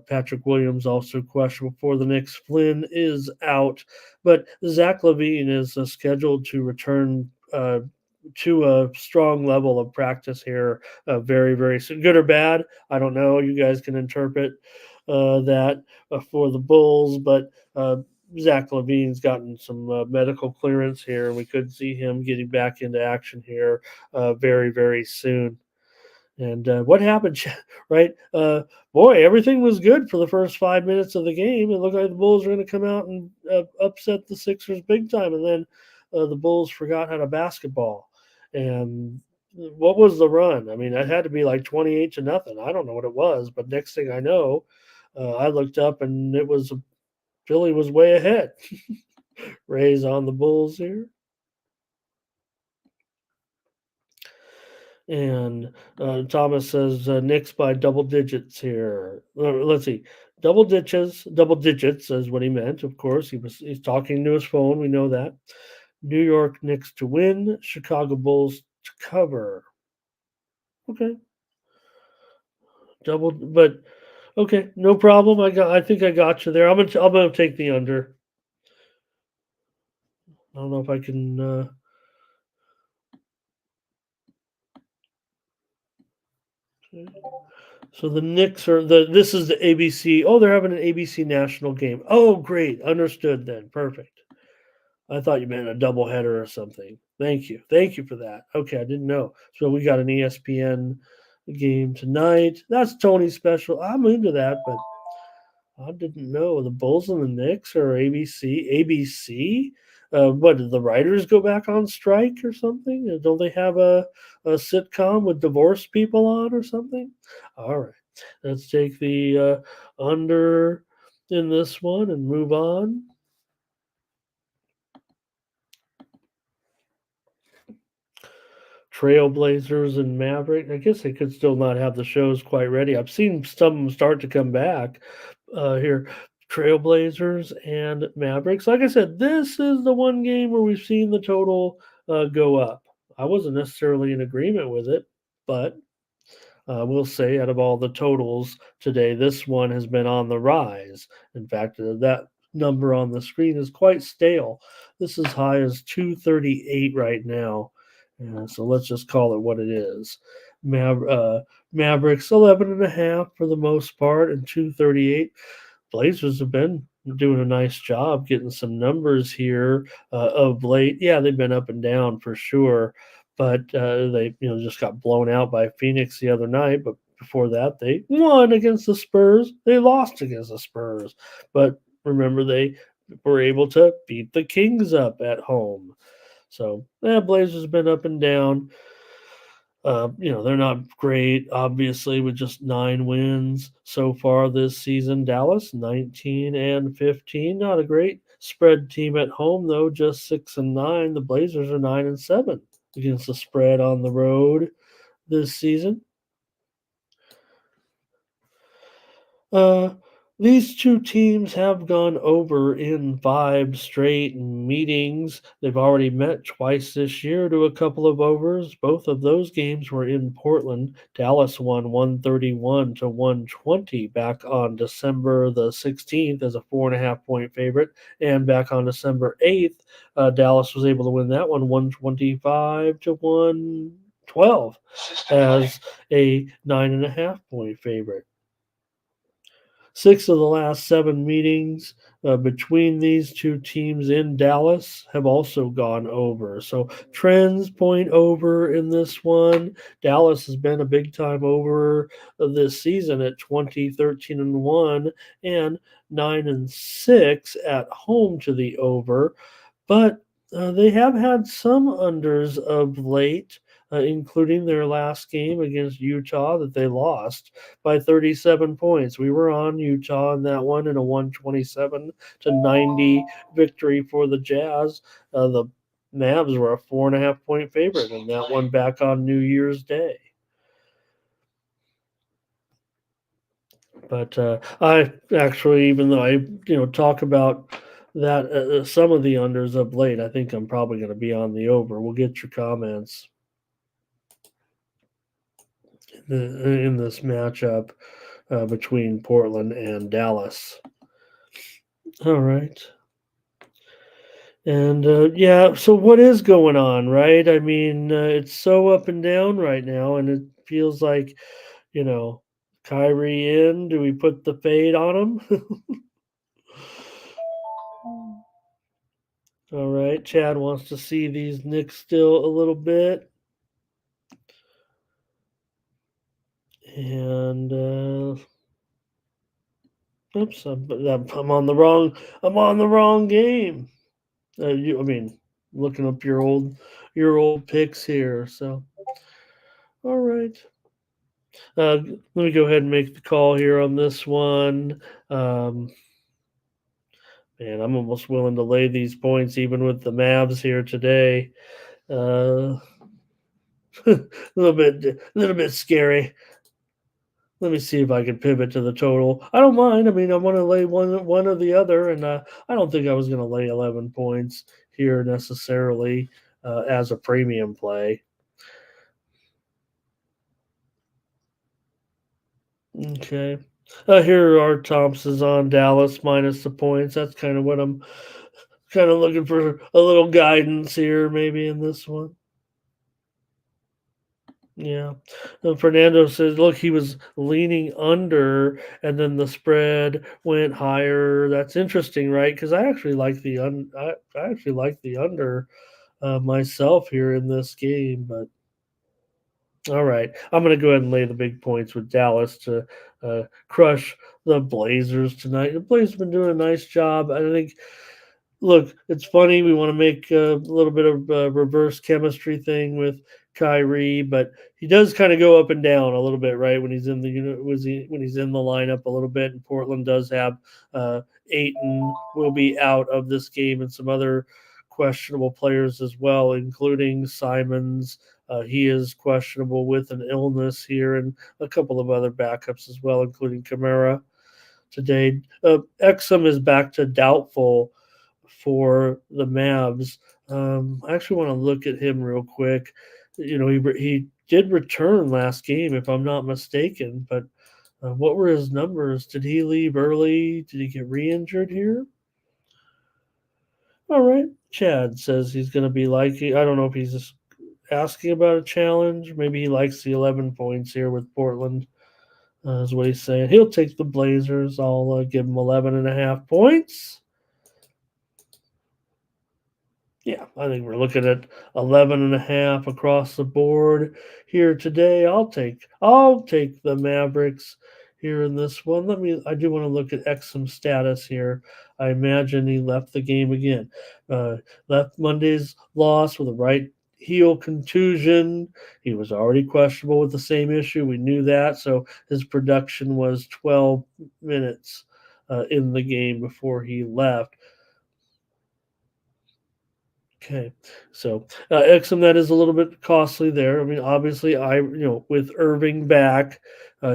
Patrick Williams also questionable for the Knicks. Flynn is out, but Zach LaVine is scheduled to return to a strong level of practice here very, very soon. Good or bad, I don't know. You guys can interpret that for the Bulls, but Zach LaVine's gotten some medical clearance here, and we could see him getting back into action here very, very soon. And what happened, right? Boy, everything was good for the first 5 minutes of the game. It looked like the Bulls were going to come out and upset the Sixers big time, and then the Bulls forgot how to basketball. And what was the run? I mean, it had to be like 28-0. I don't know what it was, but next thing I know, I looked up and it was Philly was way ahead. Rays on the Bulls here. And Thomas says Knicks by double digits here. Let's see. Double digits is what he meant, of course. He's talking to his phone. We know that. New York Knicks to win, Chicago Bulls to cover. Okay. But okay, no problem. I think I got you there. I'm gonna take the under. I don't know if I can. So the Knicks are this is the ABC. Oh, they're having an ABC national game. Oh, great. Understood then. Perfect. I thought you meant a doubleheader or something. Thank you. Thank you for that. Okay, I didn't know. So we got an ESPN game tonight. That's Tony's special. I'm into that, but I didn't know the Bulls and the Knicks are ABC. ABC? What did the writers go back on strike or something? Don't they have a sitcom with divorced people on or something? All right, let's take the under in this one and move on. Trailblazers and Mavericks. I guess they could still not have the shows quite ready. I've seen some of them start to come back here. Trailblazers and Mavericks. Like I said, this is the one game where we've seen the total go up. I wasn't necessarily in agreement with it, but we'll say out of all the totals today, this one has been on the rise. In fact, that number on the screen is quite stale. This is high as 238 right now. So let's just call it what it is. Mavericks 11.5 for the most part, and 238. Blazers have been doing a nice job getting some numbers here of late. Yeah, they've been up and down for sure, but they just got blown out by Phoenix the other night. But before that, they won against the Spurs. They lost against the Spurs, but remember they were able to beat the Kings up at home. So Blazers have been up and down. They're not great, obviously, with just 9 wins so far this season. Dallas, 19-15. Not a great spread team at home, though, just 6-9. The Blazers are 9-7 against the spread on the road this season. These two teams have gone over in 5 straight meetings. They've already met twice this year to a couple of overs. Both of those games were in Portland. Dallas won 131-120 back on December the 16th as a 4.5-point favorite. And back on December 8th, Dallas was able to win that one 125-112 as a 9.5-point favorite. 6 of the last 7 meetings between these two teams in Dallas have also gone over. So trends point over in this one. Dallas has been a big time over this season at 20-13-1 and 9-6 at home to the over. But they have had some unders of late. Including their last game against Utah that they lost by 37 points. We were on Utah in that one in a 127-90 victory for the Jazz. The Mavs were a 4.5-point favorite in that one back on New Year's Day. But I actually, even though I talk about that some of the unders of late, I think I'm probably going to be on the over. We'll get your comments in this matchup between Portland and Dallas. All right. And so what is going on, right? I mean, it's so up and down right now, and it feels like, Kyrie in. Do we put the fade on him? All right. Chad wants to see these Knicks still a little bit. And oops, I'm on the wrong game. Looking up your old picks here. So, all right. Let me go ahead and make the call here on this one. Man, I'm almost willing to lay these points even with the Mavs here today. A little bit scary. Let me see if I can pivot to the total. I don't mind. I mean, I want to lay one or the other, and I don't think I was going to lay 11 points here necessarily as a premium play. Okay. Here are Thompson's on Dallas minus the points. That's kind of what I'm kind of looking for, a little guidance here maybe in this one. Yeah. Fernando says, look, he was leaning under and then the spread went higher. That's interesting, right? Because I actually like the under myself here in this game, but all right. I'm going to go ahead and lay the big points with Dallas to crush the Blazers tonight. The Blazers have been doing a nice job. I think, look, it's funny. We want to make a little bit of a reverse chemistry thing with Kyrie, but he does kind of go up and down a little bit, right? When he's in when he's in the lineup a little bit. And Portland does have Ayton will be out of this game and some other questionable players as well, including Simons. He is questionable with an illness here, and a couple of other backups as well, including Kamara today. Exum is back to doubtful for the Mavs. I actually want to look at him real quick. He did return last game, if I'm not mistaken, but what were his numbers? Did he leave early? Did he get re-injured here? All right. Chad says he's going to be likely. I don't know if he's asking about a challenge. Maybe he likes the 11 points here with Portland, is what he's saying. He'll take the Blazers. I'll give him 11.5 points. Yeah, I think we're looking at 11.5 across the board here today. I'll take the Mavericks here in this one. I do want to look at Exum's status here. I imagine he left the game again. Left Monday's loss with a right heel contusion. He was already questionable with the same issue. We knew that. So his production was 12 minutes in the game before he left. Okay, so Exum, that is a little bit costly there. I mean, obviously, with Irving back,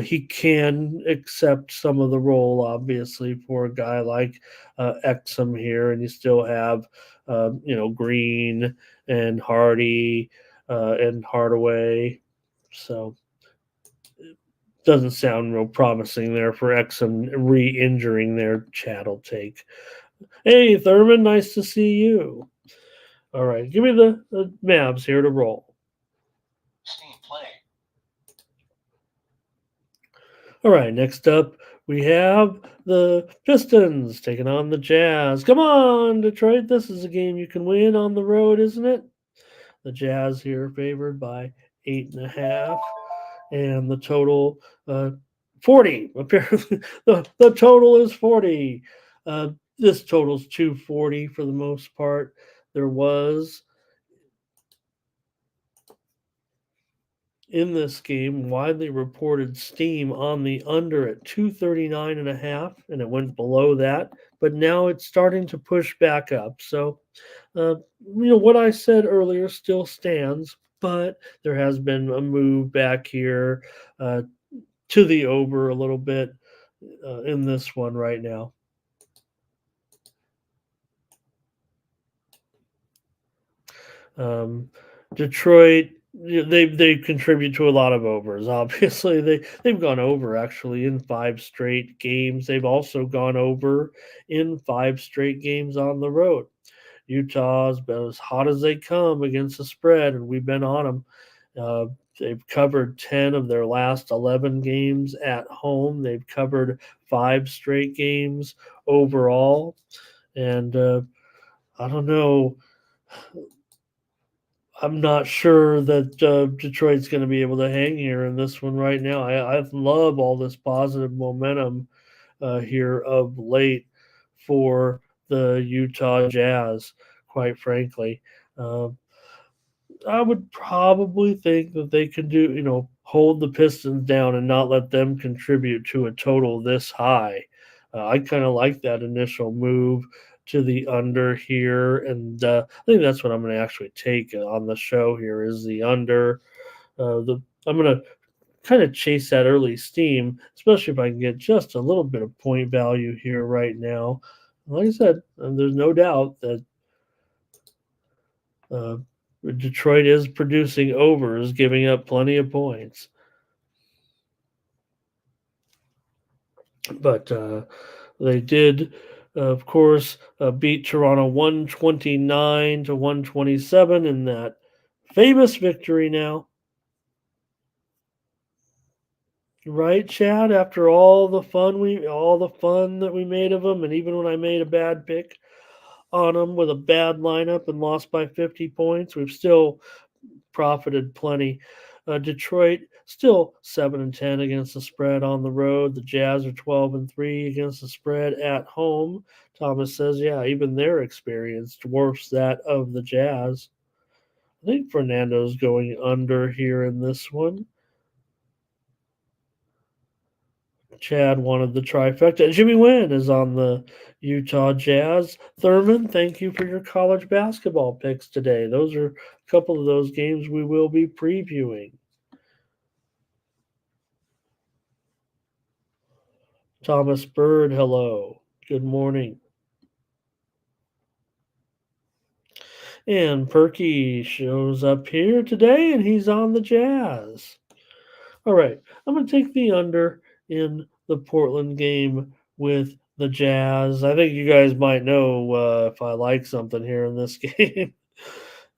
he can accept some of the role, obviously, for a guy like Exum here, and you still have, Green and Hardy and Hardaway. So it doesn't sound real promising there for Exum re-injuring there. Chad will take. Hey, Thurman, nice to see you. All right, give me the Mavs here to roll. Steam play. All right, next up we have the Pistons taking on the Jazz. Come on, Detroit. This is a game you can win on the road, isn't it? The Jazz here favored by 8.5, and the total 40. Apparently, the total is 40. This total's 240 for the most part. There was in this game widely reported steam on the under at 239.5, and it went below that, but now it's starting to push back up. So, what I said earlier still stands, but there has been a move back here to the over a little bit in this one right now. Detroit, they contribute to a lot of overs. Obviously, they've gone over actually in 5 straight games. They've also gone over in 5 straight games on the road. Utah's been as hot as they come against the spread, and we've been on them. They've covered 10 of their last 11 games at home. They've covered 5 straight games overall, and I don't know. I'm not sure that Detroit's going to be able to hang here in this one right now. I love all this positive momentum here of late for the Utah Jazz, quite frankly. I would probably think that they could hold the Pistons down and not let them contribute to a total this high. I kind of like that initial move to the under here, and I think that's what I'm going to actually take on the show here is the under. I'm going to kind of chase that early steam, especially if I can get just a little bit of point value here right now. Like I said, there's no doubt that Detroit is producing overs, giving up plenty of points. But they did, of course, beat Toronto 129-127 in that famous victory now. Right, Chad? After all the fun that we made of them, and even when I made a bad pick on them with a bad lineup and lost by 50 points, we've still profited plenty. Detroit still 7-10 against the spread on the road. The Jazz are 12-3 against the spread at home. Thomas says, yeah, even their experience dwarfs that of the Jazz. I think Fernando's going under here in this one. Chad wanted the trifecta. Jimmy Wynn is on the Utah Jazz. Thurman, thank you for your college basketball picks today. Those are a couple of those games we will be previewing. Thomas Bird, hello. Good morning. And Perky shows up here today, and he's on the Jazz. All right, I'm going to take the under in the Portland game with the Jazz. I think you guys might know if I like something here in this game.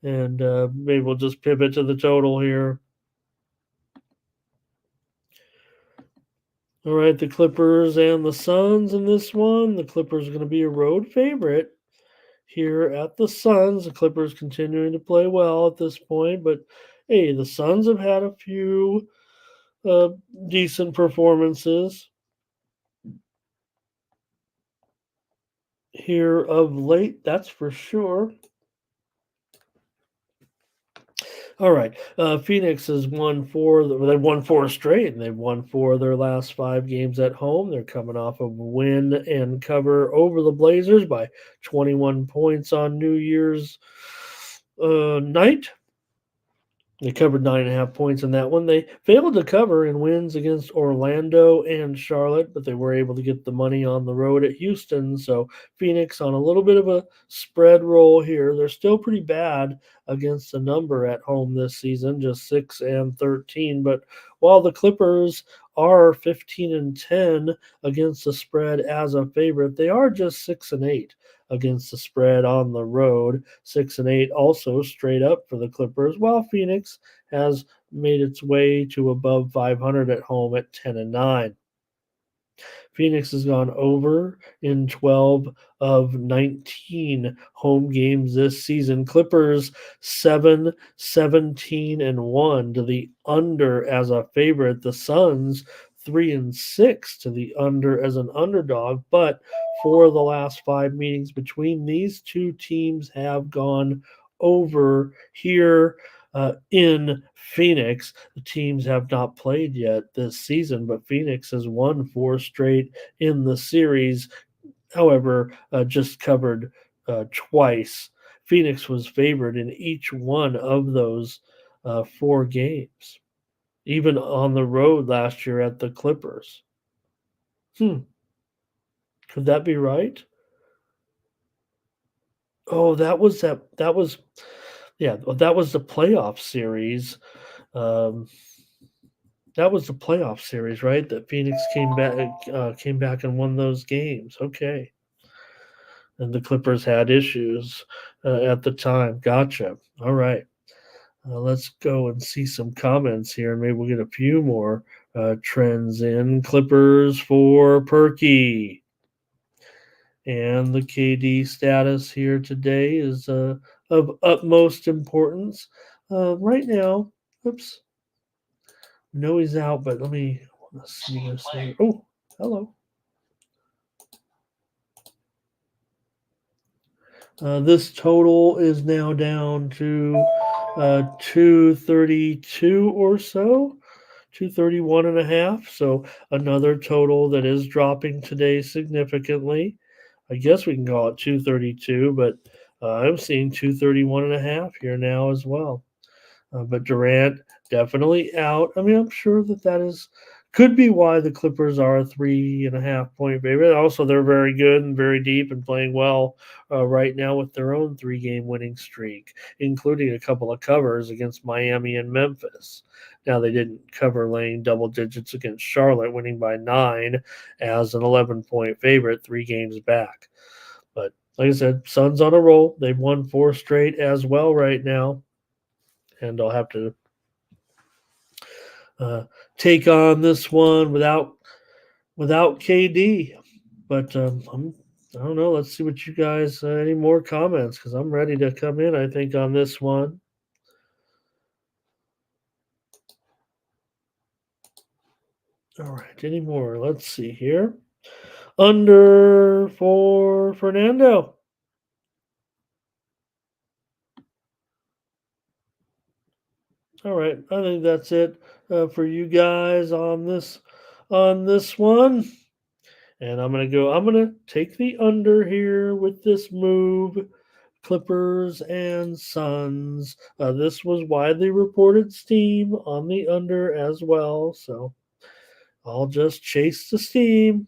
And maybe we'll just pivot to the total here. All right, the Clippers and the Suns in this one. The Clippers are going to be a road favorite here at the Suns. The Clippers continuing to play well at this point, but hey, the Suns have had a few decent performances here of late, that's for sure. All right, Phoenix has won four. They've won four straight, and they've won four of their last 5 games at home. They're coming off of a win and cover over the Blazers by 21 points on New Year's night. They covered 9.5 points in that one. They failed to cover in wins against Orlando and Charlotte, but they were able to get the money on the road at Houston. So Phoenix on a little bit of a spread roll here. They're still pretty bad against the number at home this season, just 6-13. But while the Clippers are 15-10 against the spread as a favorite, they are just 6-8 against the spread on the road. 6-8 also straight up for the Clippers, while Phoenix has made its way to above 500 at home at 10-9. Phoenix has gone over in 12 of 19 home games this season. Clippers 7-17-1 to the under as a favorite. The Suns 3-6 to the under as an underdog, but 4 of the last 5 meetings between these two teams have gone over here in Phoenix. The teams have not played yet this season, but Phoenix has won 4 straight in the series. However, just covered twice. Phoenix was favored in each one of those 4 games, even on the road last year at the Clippers. Could that be right? Oh, that was the playoff series. That was the playoff series, right? That Phoenix came back and won those games. Okay, and the Clippers had issues at the time. Gotcha. All right, let's go and see some comments here, and maybe we'll get a few more trends in. Clippers for Perky, and the KD status here today is of utmost importance right now. Oops. No, he's out, but let's see this here. Oh, hello. This total is now down to 232 or so, 231.5. So another total that is dropping today significantly. I guess we can call it 232, but I'm seeing 231.5 here now as well. But Durant definitely out. I mean, I'm sure that could be why the Clippers are a 3.5 point favorite. Also, they're very good and very deep and playing well right now with their own 3-game winning streak, including a couple of covers against Miami and Memphis. Now, they didn't cover laying double digits against Charlotte, winning by 9 as an 11-point favorite 3 games back. But like I said, Suns on a roll. They've won 4 straight as well right now. And I'll have to take on this one without KD. But I don't know. Let's see what you guys any more comments, because I'm ready to come in, I think, on this one. All right, any more? Let's see here. Under for Fernando. All right, I think that's it for you guys on this one. And I'm gonna take the under here with this move. Clippers and Suns. This was widely reported steam on the under as well, so I'll just chase the steam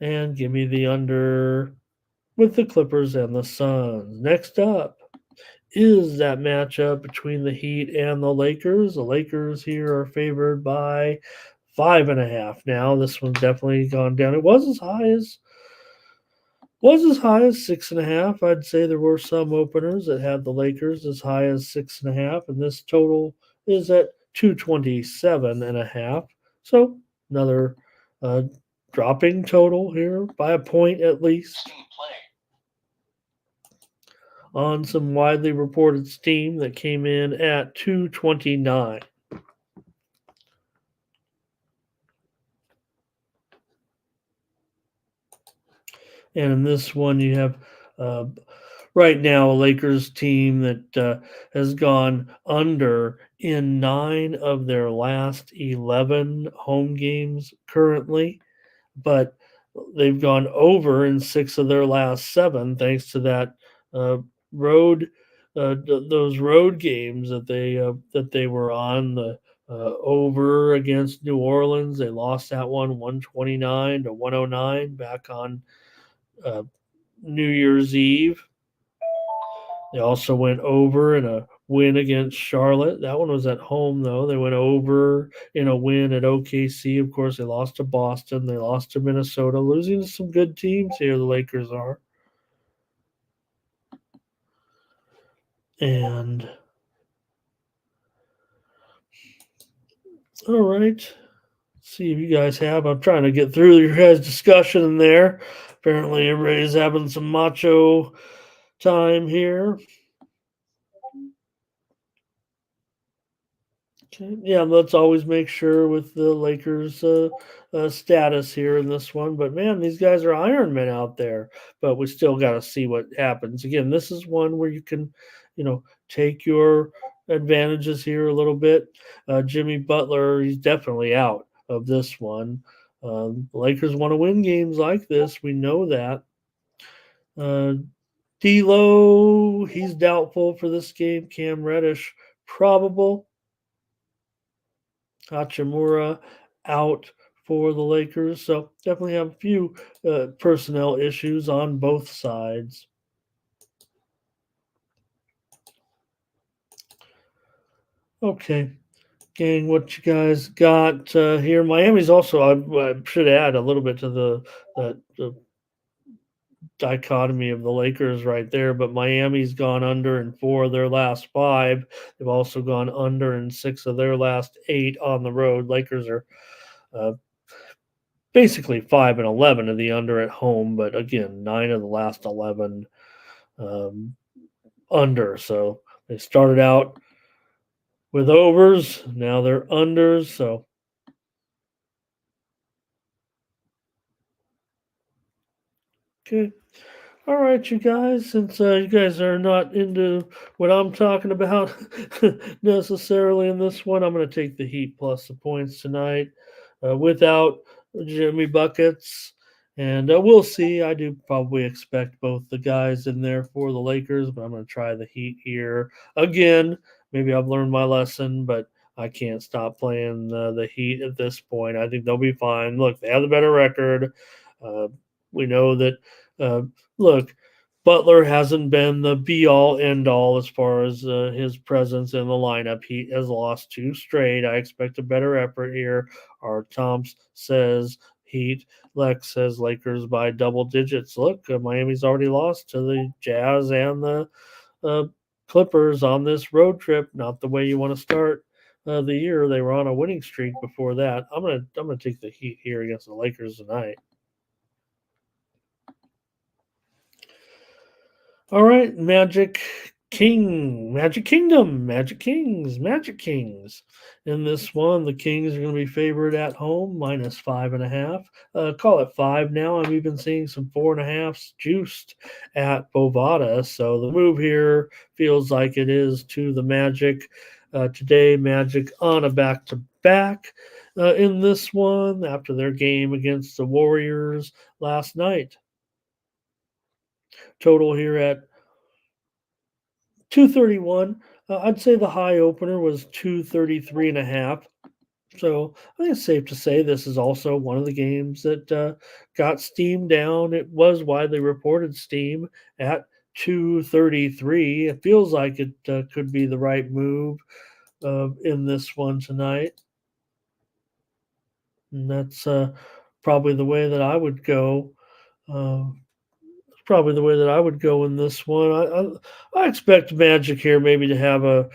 and give me the under with the Clippers and the Suns. Next up is that matchup between the Heat and the Lakers. The Lakers here are favored by 5.5 now. This one's definitely gone down. It was as high as Was as high as 6.5. I'd say there were some openers that had the Lakers as high as 6.5, and this total is at 227.5. So another uh, dropping total here by a point at least on some widely reported steam that came in at 229. And in this one, you have uh, right now a Lakers team that has gone under in 9 of their last 11 home games currently, but they've gone over in 6 of their last 7 thanks to that uh, road. Those road games that they were on the over against New Orleans, they lost that one 129 to 109 back on uh, New Year's Eve. They also went over in a win against Charlotte. That one was at home, though. They went over in a win at OKC. Of course, they lost to Boston. They lost to Minnesota, losing to some good teams here, the Lakers are. And all right. Let's see if you guys have. I'm trying to get through your guys' discussion in there. Apparently, everybody's having some macho time here. Okay. Yeah, let's always make sure with the Lakers' status here in this one. But man, these guys are Iron Men out there. But we still got to see what happens. Again, this is one where you can, take your advantages here a little bit. Jimmy Butler, he's definitely out of this one. The Lakers want to win games like this. We know that. D'Lo, he's doubtful for this game. Cam Reddish, probable. Hachimura out for the Lakers. So definitely have a few personnel issues on both sides. Okay, gang, what you guys got here? Miami's also, I should add a little bit to the dichotomy of the Lakers right there, but Miami's gone under in 4 of their last 5. They've also gone under in 6 of their last 8 on the road. Lakers are basically 5-11 of the under at home, but again, 9 of the last 11 under. So they started out with overs, now they're unders. So okay. All right, you guys, since you guys are not into what I'm talking about necessarily in this one, I'm going to take the Heat plus the points tonight without Jimmy Buckets. And we'll see. I do probably expect both the guys in there for the Lakers, but I'm going to try the Heat here. Again, maybe I've learned my lesson, but I can't stop playing the Heat at this point. I think they'll be fine. Look, they have the better record. We know that. Uh, Look, Butler hasn't been the be all end all as far as his presence in the lineup. He has lost 2 straight. I expect a better effort here. Our Tomps says Heat. Lex says Lakers by double digits. Look, Miami's already lost to the Jazz and the uh, Clippers on this road trip. Not the way you want to start the year. They were on a winning streak before that. I'm gonna take the Heat here against the Lakers tonight. All right, Magic Kingdom, Magic Kings, Magic Kings. In this one, the Kings are going to be favored at home, minus 5.5. Call it 5 now. I'm even seeing some 4.5s juiced at Bovada. So the move here feels like it is to the Magic. Today, Magic on a back-to-back in this one after their game against the Warriors last night. Total here at 231. I'd say the high opener was 233.5. So I think it's safe to say this is also one of the games that got steam down. It was widely reported steam at 233. It feels like it could be the right move in this one tonight. And that's probably the way that I would go. probably the way that I would go in this one. I expect Magic here maybe to have a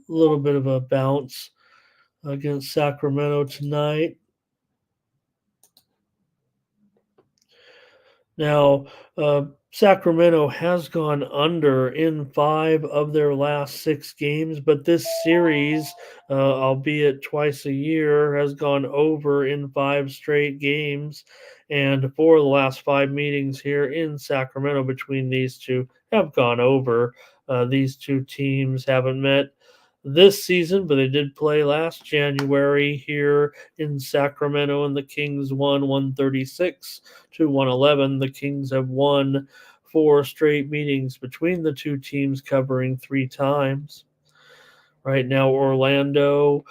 little bit of a bounce against Sacramento tonight. Now, Sacramento has gone under in 5 of their last 6 games, but this series, albeit twice a year, has gone over in 5 straight games. And 4 of the last 5 meetings here in Sacramento between these two have gone over. These two teams haven't met this season, but they did play last January here in Sacramento, and the Kings won 136 to 111. The Kings have won 4 straight meetings between the two teams, covering 3 times. Right now, Orlando,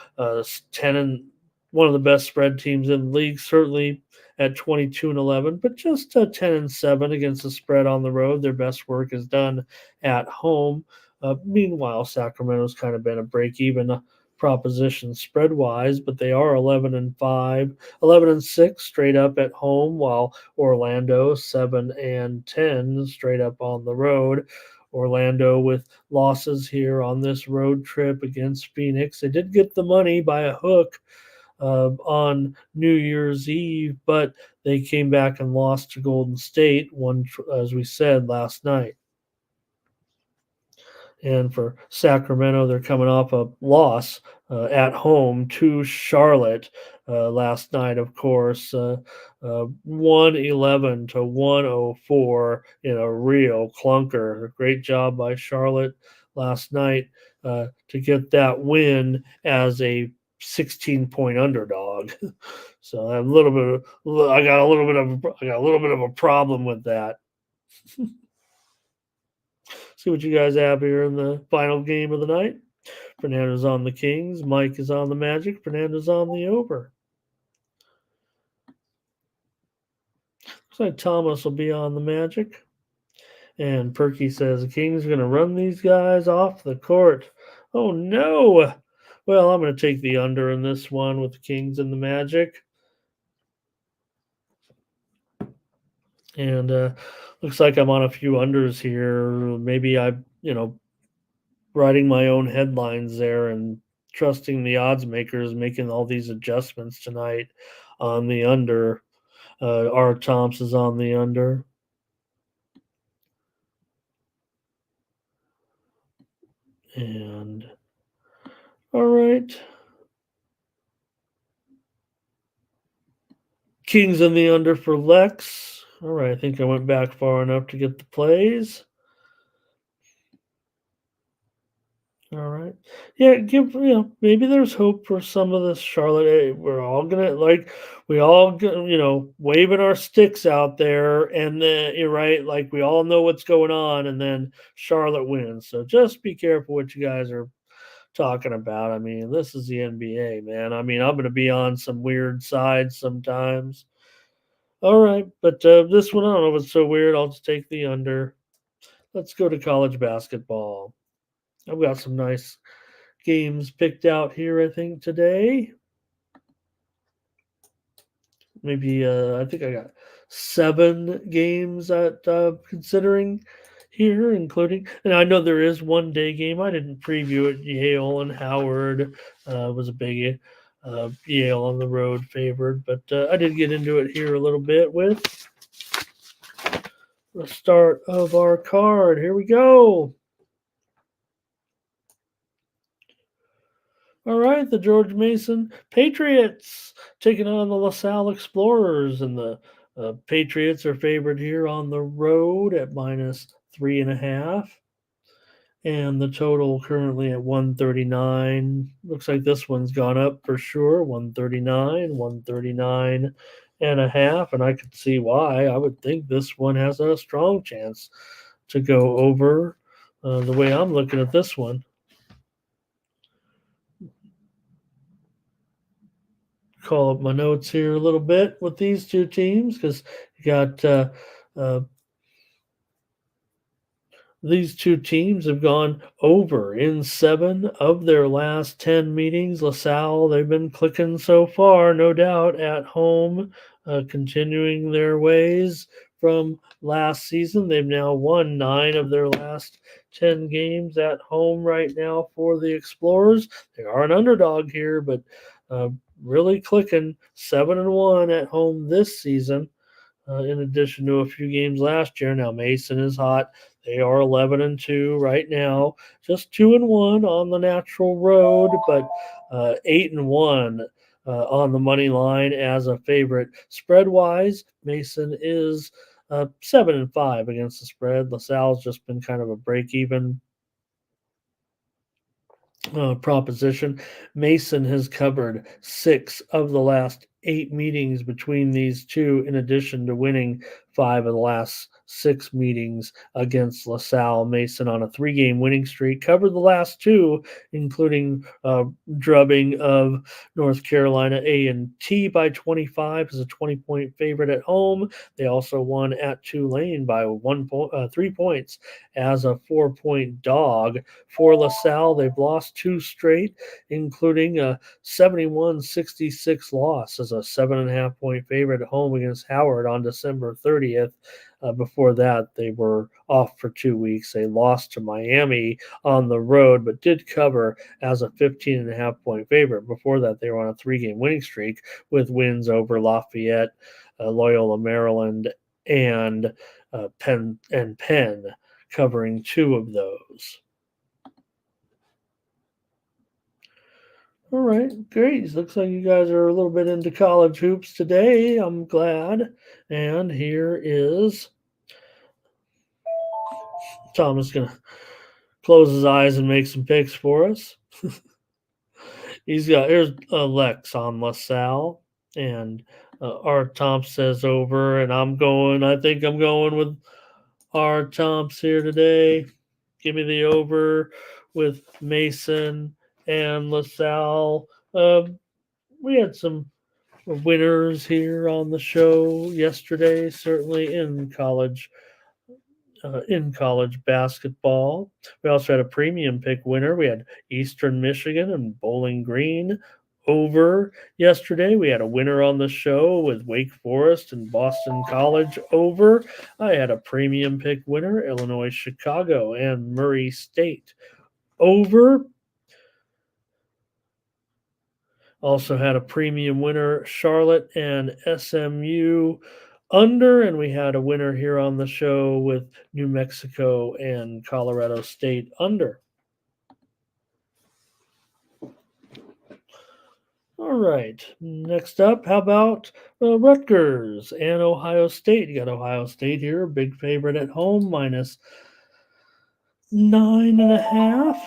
10 and one of the best spread teams in the league, certainly at 22-11, but just 10-7 against the spread on the road. Their best work is done at home. Meanwhile, Sacramento's kind of been a break-even proposition spread-wise, but they are 11-5, 11-6 straight up at home, while Orlando 7-10 straight up on the road. Orlando with losses here on this road trip against Phoenix. They did get the money by a hook on New Year's Eve, but they came back and lost to Golden State, one, as we said, last night. And for Sacramento, they're coming off a loss at home to Charlotte last night, of course, 111 to 104 in a real clunker. A great job by Charlotte last night to get that win as a 16-point underdog. So I got a little bit of a problem with that. See what you guys have here in the final game of the night. Fernando's on the Kings. Mike is on the Magic. Fernando's on the over. Looks like Thomas will be on the Magic. And Perky says the Kings are going to run these guys off the court. Oh, no. Well, I'm going to take the under in this one with the Kings and the Magic. And looks like I'm on a few unders here. Maybe writing my own headlines there and trusting the odds makers making all these adjustments tonight on the under. R. Thompson's on the under. And all right. Kings in the under for Lex. All right, I think I went back far enough to get the plays. All right. Yeah, maybe there's hope for some of this Charlotte. Hey, we're all waving our sticks out there, and then you're right, like we all know what's going on, and then Charlotte wins. So just be careful what you guys are talking about. I mean, this is the NBA, man. I mean, I'm going to be on some weird sides sometimes. All right, but this one, I don't know if it's so weird. I'll just take the under. Let's go to college basketball. I've got some nice games picked out here, I think, today. Maybe, I think I got 7 games that considering here, including, and I know there is one day game. I didn't preview it. Yale and Howard was a big Yale on the road favored, but I did get into it here a little bit with the start of our card. Here we go. All right, the George Mason Patriots taking on the LaSalle Explorers, and the Patriots are favored here on the road at -3.5, and the total currently at 139. Looks like this one's gone up for sure, 139.5, and I could see why. I would think this one has a strong chance to go over the way I'm looking at this one. Call up my notes here a little bit with these two teams because you got these two teams have gone over in 7 of their last 10 meetings. LaSalle, they've been clicking so far, no doubt, at home, continuing their ways from last season. They've now won 9 of their last 10 games at home right now for the Explorers. They are an underdog here, but really clicking 7-1 at home this season. In addition to a few games last year. Now Mason is hot. They are 11-2 right now, just 2-1 on the natural road, but 8-1 on the money line as a favorite. Spread wise, Mason is 7-5 against the spread. LaSalle's just been kind of a break even proposition. Mason has covered 6 of the last 8 meetings between these two, in addition to winning 5 of the last 6 meetings against LaSalle. Mason on a 3-game winning streak, covered the last 2, including drubbing of North Carolina A&T by 25 as a 20-point favorite at home. They also won at Tulane by 3 points as a 4-point dog. For LaSalle, they've lost 2 straight, including a 71-66 loss as a 7.5-point favorite at home against Howard on December 30th. Before that, they were off for 2 weeks. They lost to Miami on the road, but did cover as a 15.5-point favorite. Before that, they were on a 3-game winning streak with wins over Lafayette, Loyola Maryland, and Penn, covering 2 of those. All right, great. Looks like you guys are a little bit into college hoops today. I'm glad. And here is Thomas going to close his eyes and make some picks for us. Here's Lex on LaSalle, and Art Tomps says over, and I think I'm going with Art Tomps here today. Give me the over with Mason and LaSalle. We had some winners here on the show yesterday, certainly in college basketball. We also had a premium pick winner. We had Eastern Michigan and Bowling Green over yesterday. We had a winner on the show with Wake Forest and Boston College over. I had a premium pick winner, Illinois Chicago and Murray State over. Also had a premium winner, Charlotte and SMU under, and we had a winner here on the show with New Mexico and Colorado State under. All right, next up, how about Rutgers and Ohio State? You got Ohio State here, big favorite at home, minus 9.5.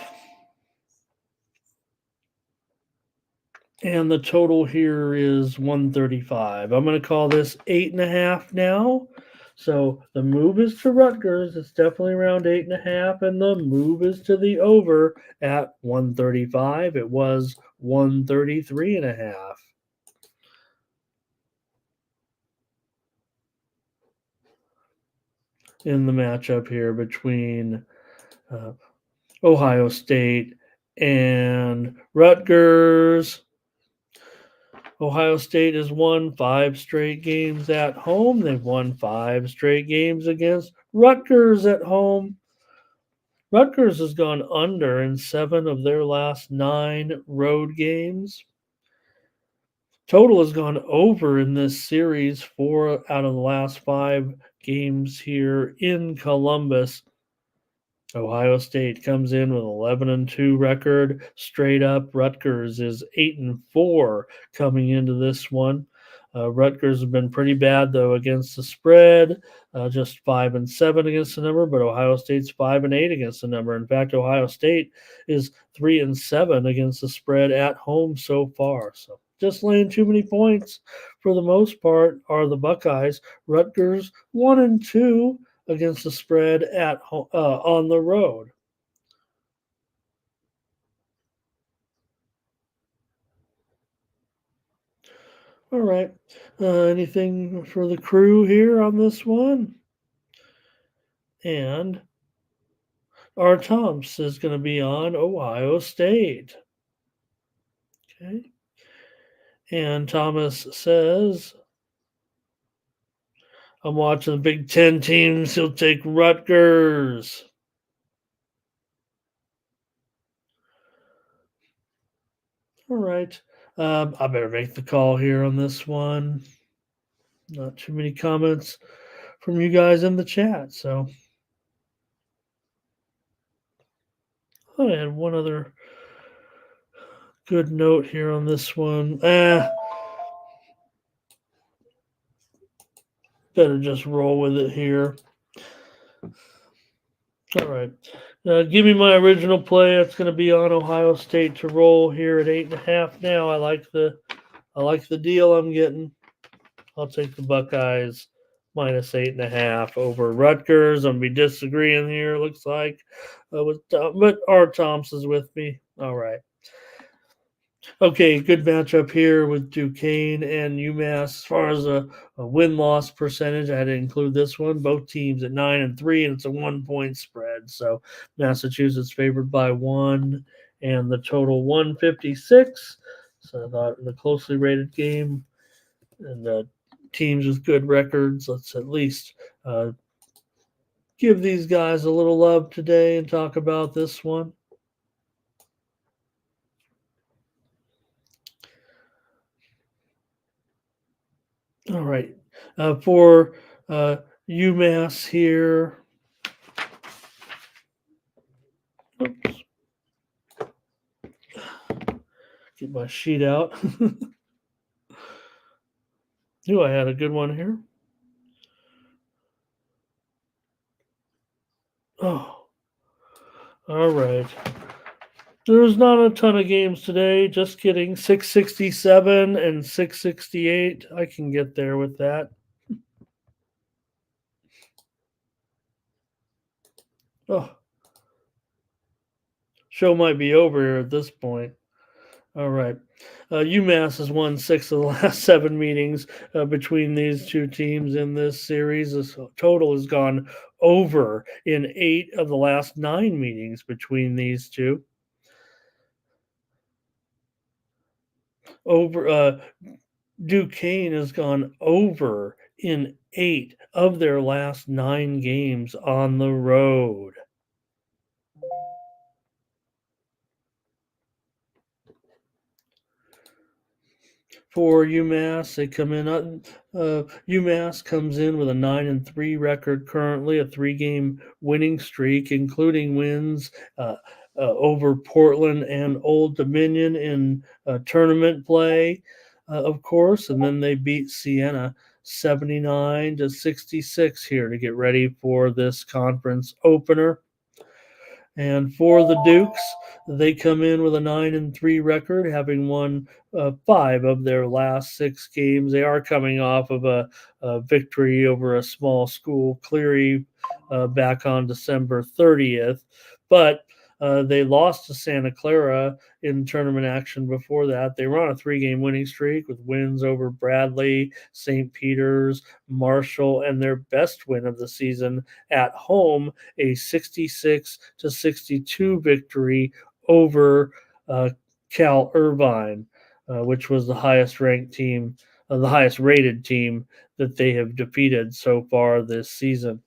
And the total here is 135. I'm going to call this 8.5 now. So the move is to Rutgers. It's definitely around 8.5, and the move is to the over at 135. It was 133.5. In the matchup here between Ohio State and Rutgers. Ohio State has won 5 straight games at home. They've won 5 straight games against Rutgers at home. Rutgers has gone under in 7 of their last 9 road games. Total has gone over in this series 4 out of the last 5 games here in Columbus. Ohio State comes in with 11-2 record straight up. Rutgers is 8-4 coming into this one. Rutgers have been pretty bad though against the spread, just 5-7 against the number. But Ohio State's 5-8 against the number. In fact, Ohio State is 3-7 against the spread at home so far. So just laying too many points for the most part are the Buckeyes. Rutgers 1-2. Against the spread at on the road. All right. Anything for the crew here on this one? And our Tomps is going to be on Ohio State. Okay. And Thomas says I'm watching the Big Ten teams. He'll take Rutgers. All right. I better make the call here on this one. Not too many comments from you guys in the chat. So I had one other good note here on this one. Better just roll with it here. All right. Give me my original play. It's going to be on Ohio State to roll here at 8.5 now. I like the deal I'm getting. I'll take the Buckeyes minus 8.5 over Rutgers. I'm gonna be disagreeing here. It looks like but R. Thompson's with me. All right. Okay, good matchup here with Duquesne and UMass. As far as a win-loss percentage, I had to include this one. Both teams at 9-3, and it's a 1-point spread. So Massachusetts favored by 1, and the total 156. So I thought in a closely rated game, and teams with good records, let's at least give these guys a little love today and talk about this one. All right. For UMass here. Oops. Get my sheet out. Ooh, I had a good one here. Oh. All right. There's not a ton of games today. Just kidding. 667 and 668. I can get there with that. Oh. Show might be over here at this point. All right. UMass has won 6 of the last 7 meetings between these two teams in this series. The total has gone over in 8 of the last 9 meetings between these two. Duquesne has gone over in 8 of their last 9 games on the road. For UMass, they come in. UMass comes in with a 9-3 record currently, a 3-game winning streak, including wins over Portland and Old Dominion in tournament play, of course, and then they beat Siena 79-66 here to get ready for this conference opener. And for the Dukes, they come in with a 9-3 record, having won 5 of their last 6 games. They are coming off of a victory over a small school, Cleary, back on December 30th. But they lost to Santa Clara in tournament action before that. They were on a 3-game winning streak with wins over Bradley, St. Peter's, Marshall, and their best win of the season at home, a 66-62 victory over Cal Irvine, which was the highest ranked team, the highest rated team that they have defeated so far this season.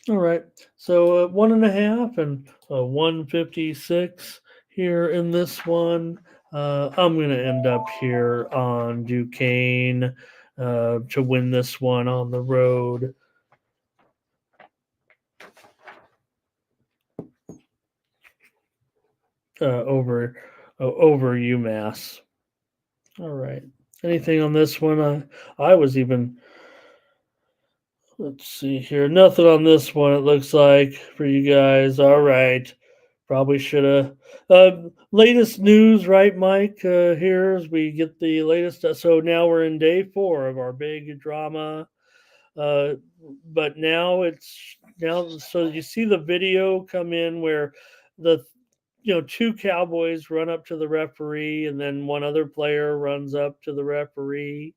All right, so 1.5 and 156 here in this one. I'm going to end up here on Duquesne to win this one on the road. Over UMass. All right. Anything on this one? I was even. Let's see here. Nothing on this one, it looks like, for you guys. All right. Probably should have. Latest news, right, Mike? Here as we get the latest. So now we're in day 4 of our big drama. But now so you see the video come in where the 2 Cowboys run up to the referee, and then one other player runs up to the referee.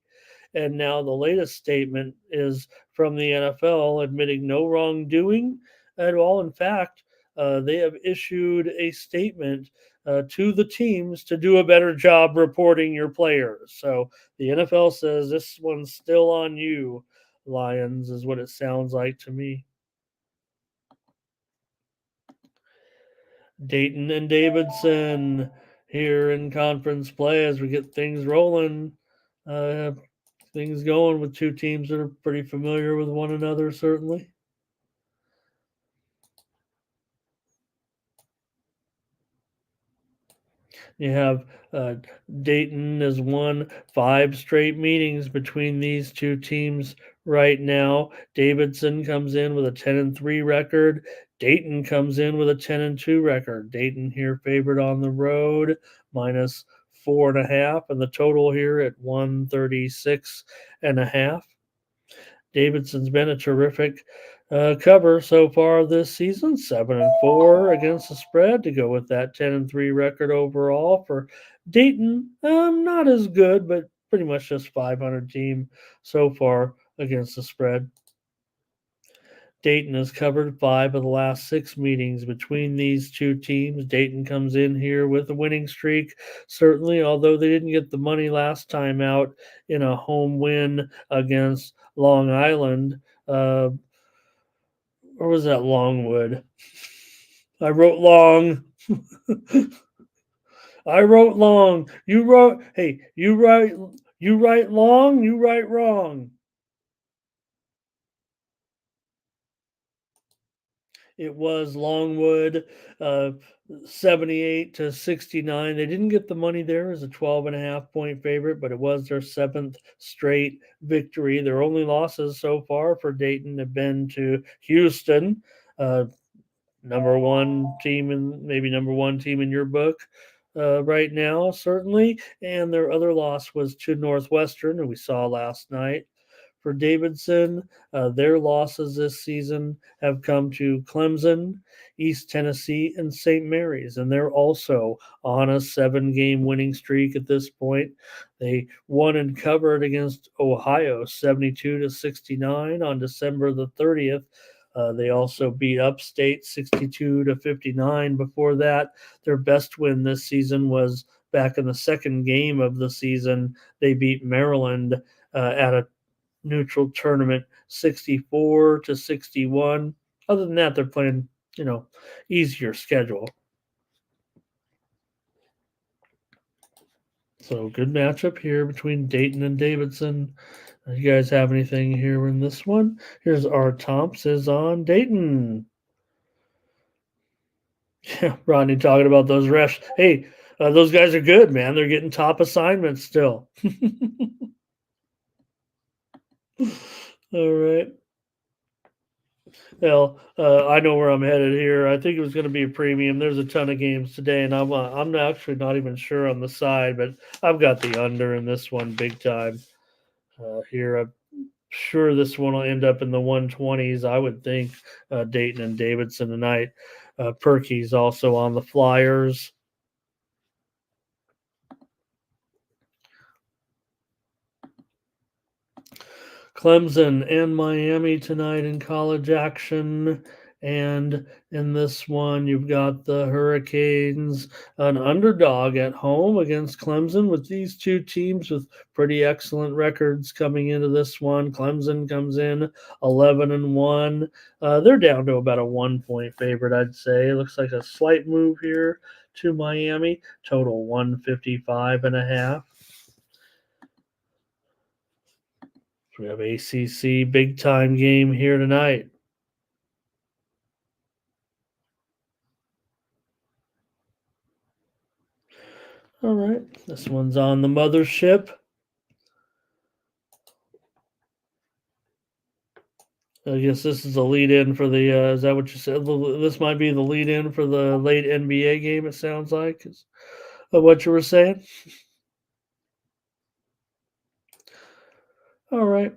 And now the latest statement is from the NFL admitting no wrongdoing at all. In fact, they have issued a statement to the teams to do a better job reporting your players. So the NFL says this one's still on you, Lions, is what it sounds like to me. Dayton and Davidson here in conference play as we get things rolling. Things going with two teams that are pretty familiar with one another, certainly. You have Dayton has won 5 straight meetings between these two teams right now. Davidson comes in with a 10-3 record. Dayton comes in with a 10-2 record. Dayton here favored on the road, minus 4.5, and the total here at 136.5. Davidson's been a terrific cover so far this season, 7-4 against the spread to go with that 10-3 record overall. For Dayton, not as good, but pretty much just 500 team so far against the spread. Dayton has covered 5 of the last 6 meetings between these two teams. Dayton comes in here with a winning streak, certainly, although they didn't get the money last time out in a home win against Long Island. Or was that Longwood? I wrote long. I wrote long. You wrote, hey, you write long, you write wrong. It was Longwood, 78-69. They didn't get the money there as a 12.5 point favorite, but it was their 7th straight victory. Their only losses so far for Dayton have been to Houston, number one team in your book right now, certainly. And their other loss was to Northwestern, who we saw last night. For Davidson, their losses this season have come to Clemson, East Tennessee, and St. Mary's, and they're also on a 7-game winning streak at this point. They won and covered against Ohio 72-69 on December the 30th. They also beat Upstate 62-59 before that. Their best win this season was back in the second game of the season. They beat Maryland at a neutral tournament 64-61. Other than that, they're playing, easier schedule. So good matchup here between Dayton and Davidson. You guys have anything here in this one? Here's our Tomps is on Dayton. Yeah, Rodney talking about those refs. Hey, those guys are good, man. They're getting top assignments still. All right. Well, I know where I'm headed here. I think it was going to be a premium. There's a ton of games today, and I'm actually not even sure on the side, but I've got the under in this one big time here. I'm sure this one will end up in the 120s. I would think Dayton and Davidson tonight. Perky's also on the Flyers. Clemson and Miami tonight in college action. And in this one, you've got the Hurricanes, an underdog at home against Clemson, with these two teams with pretty excellent records coming into this one. Clemson comes in 11-1. They're down to about a 1-point favorite, I'd say. It looks like a slight move here to Miami. Total 155.5. We have ACC big time game here tonight. All right, this one's on the mothership. I guess this is a lead-in for the. Is that what you said? This might be the lead-in for the late NBA game. It sounds like is what you were saying. All right.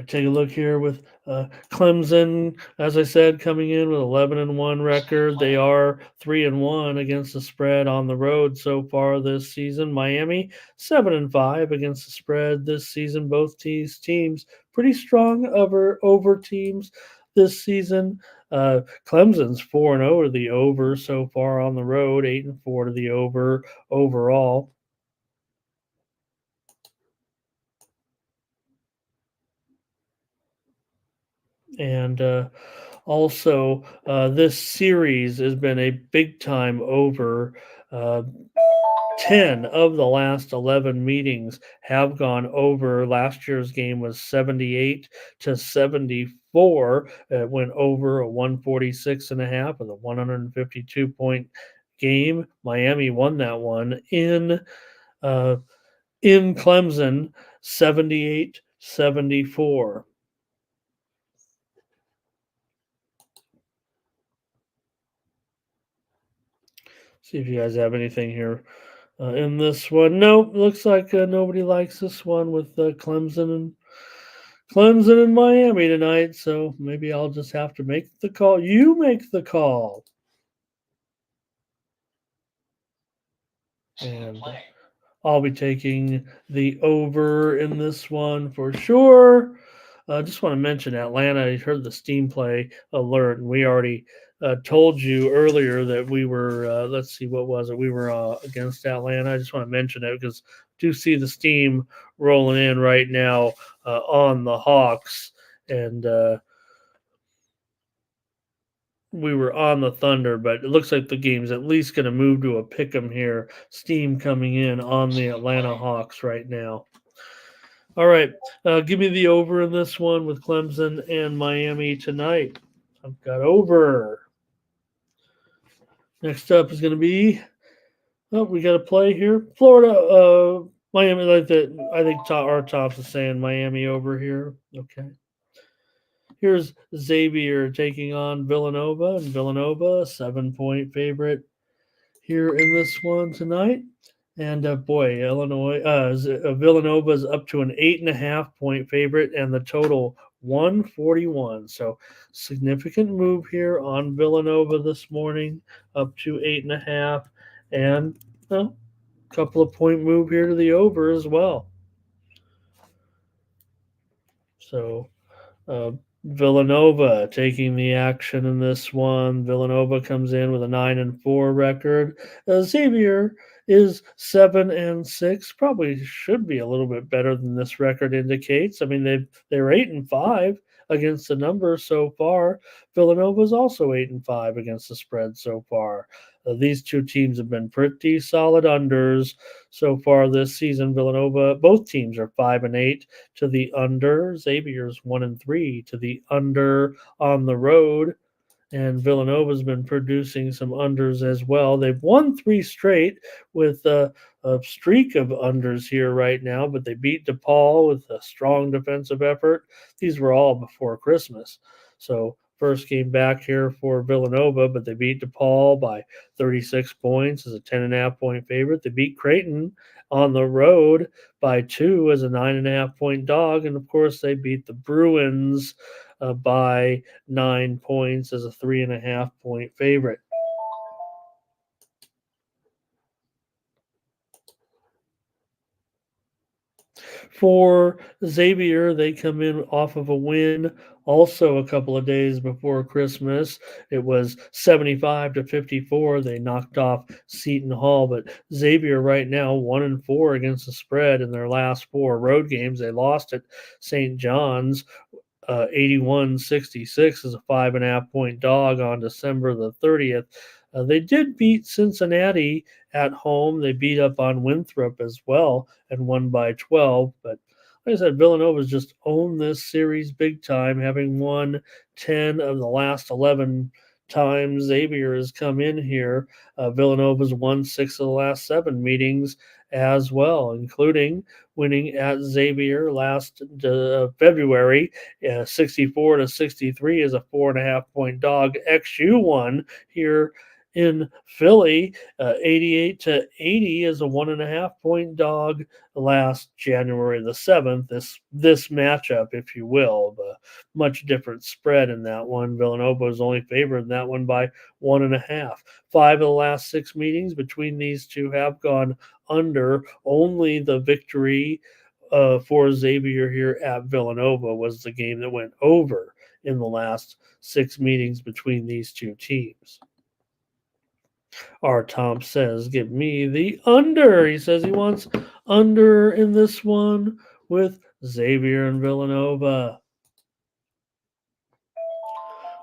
Take a look here with Clemson, as I said, coming in with 11-1 record. They are 3-1 against the spread on the road so far this season. Miami 7-5 against the spread this season. Both these teams pretty strong over teams this season. Clemson's 4-0 to the over so far on the road, 8-4 to the over overall. And also, this series has been a big time over. 10 of the last 11 meetings have gone over. Last year's game was 78 to 74. It went over a 146.5 with a 152 point game. Miami won that one in Clemson, 78-74. See if you guys have anything here in this one. Nope, looks like nobody likes this one with Clemson and Miami tonight. So maybe I'll just have to make the call. You make the call. And I'll be taking the over in this one for sure. I just want to mention Atlanta. I heard the steam play alert, and we already told you earlier that we were, let's see, what was it? We were against Atlanta. I just want to mention it because I do see the steam rolling in right now on the Hawks. And we were on the Thunder, but it looks like the game's at least going to move to a pick'em here. Steam coming in on the Atlanta Hawks right now. All right, give me the over in this one with Clemson and Miami tonight. I've got over. Next up is going to be, we got to play here. Florida, Miami, like that. I think our tops is saying Miami over here. Okay. Here's Xavier taking on Villanova, and Villanova, a 7-point favorite here in this one tonight. And Villanova is up to an 8.5-point favorite, and the total 141. So significant move here on Villanova this morning, up to 8.5, and a couple of point move here to the over as well. So Villanova taking the action in this one. Villanova comes in with a 9-4 record. Xavier is 7-6. Probably should be a little bit better than this record indicates. I mean, they're 8-5 against the numbers so far. Villanova is also 8-5 against the spread so far. These two teams have been pretty solid unders so far this season. Villanova, both teams are 5-8 to the under. Xavier's 1-3 to the under on the road. And Villanova's been producing some unders as well. They've won 3 straight with a streak of unders here right now, but they beat DePaul with a strong defensive effort. These were all before Christmas. So first game back here for Villanova, but they beat DePaul by 36 points as a 10.5-point favorite. They beat Creighton on the road by 2 as a 9.5-point dog. And, of course, they beat the Bruins by 9 points as a 3.5-point favorite. For Xavier, they come in off of a win also a couple of days before Christmas. It was 75-54. They knocked off Seton Hall, but Xavier right now 1-4 against the spread in their last 4 road games. They lost at St. John's 81-66 as a 5.5-point dog on December the 30th. They did beat Cincinnati at home. They beat up on Winthrop as well and won by 12. But like I said, Villanova's just owned this series big time, having won 10 of the last 11 times Xavier has come in here. Villanova's won 6 of the last 7 meetings as well, including winning at Xavier last February, 64-63 as a 4.5-point dog. XU won here in Philly, 88-80 as a 1.5-point dog last January the 7th. This matchup, if you will, the much different spread in that one. Villanova was only favored in that one by 1.5. 5 of the last 6 meetings between these two have gone under. Only the victory for Xavier here at Villanova was the game that went over in the last 6 meetings between these two teams. Our Tom says, give me the under. He says he wants under in this one with Xavier and Villanova.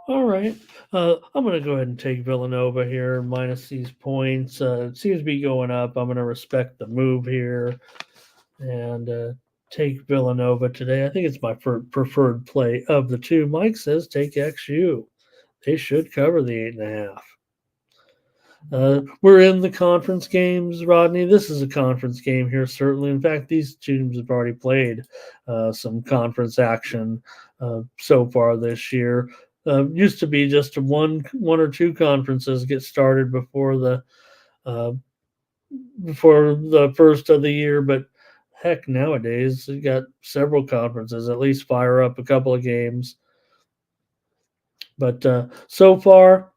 All right. I'm going to go ahead and take Villanova here, minus these points. It seems to be going up. I'm going to respect the move here and take Villanova today. I think it's my preferred play of the two. Mike says take XU. They should cover the 8.5. We're in the conference games, Rodney. This is a conference game here, certainly. In fact, these teams have already played some conference action so far this year. Used to be just one or two conferences get started before the first of the year, but heck, nowadays you got several conferences at least fire up a couple of games. But so far,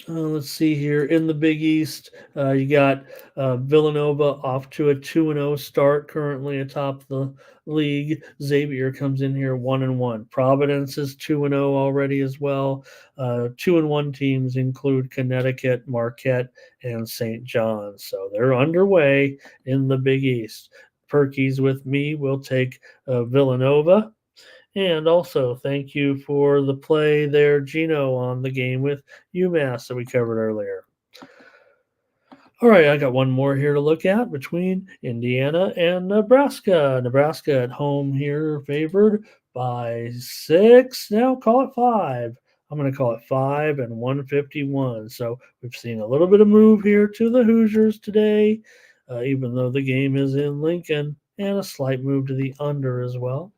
let's see here in the Big East, you got Villanova off to a 2-0 start, currently atop the league. Xavier comes in here 1-1. Providence is 2-0 already as well. 2-1 teams include Connecticut, Marquette, and St. John's. So they're underway in the Big East. Perky's with me. We'll take Villanova. And also, thank you for the play there, Gino, on the game with UMass that we covered earlier. All right, I got one more here to look at between Indiana and Nebraska. Nebraska at home here, favored by 6. Now call it 5. I'm going to call it 5 and 151. So we've seen a little bit of move here to the Hoosiers today, even though the game is in Lincoln, and a slight move to the under as well.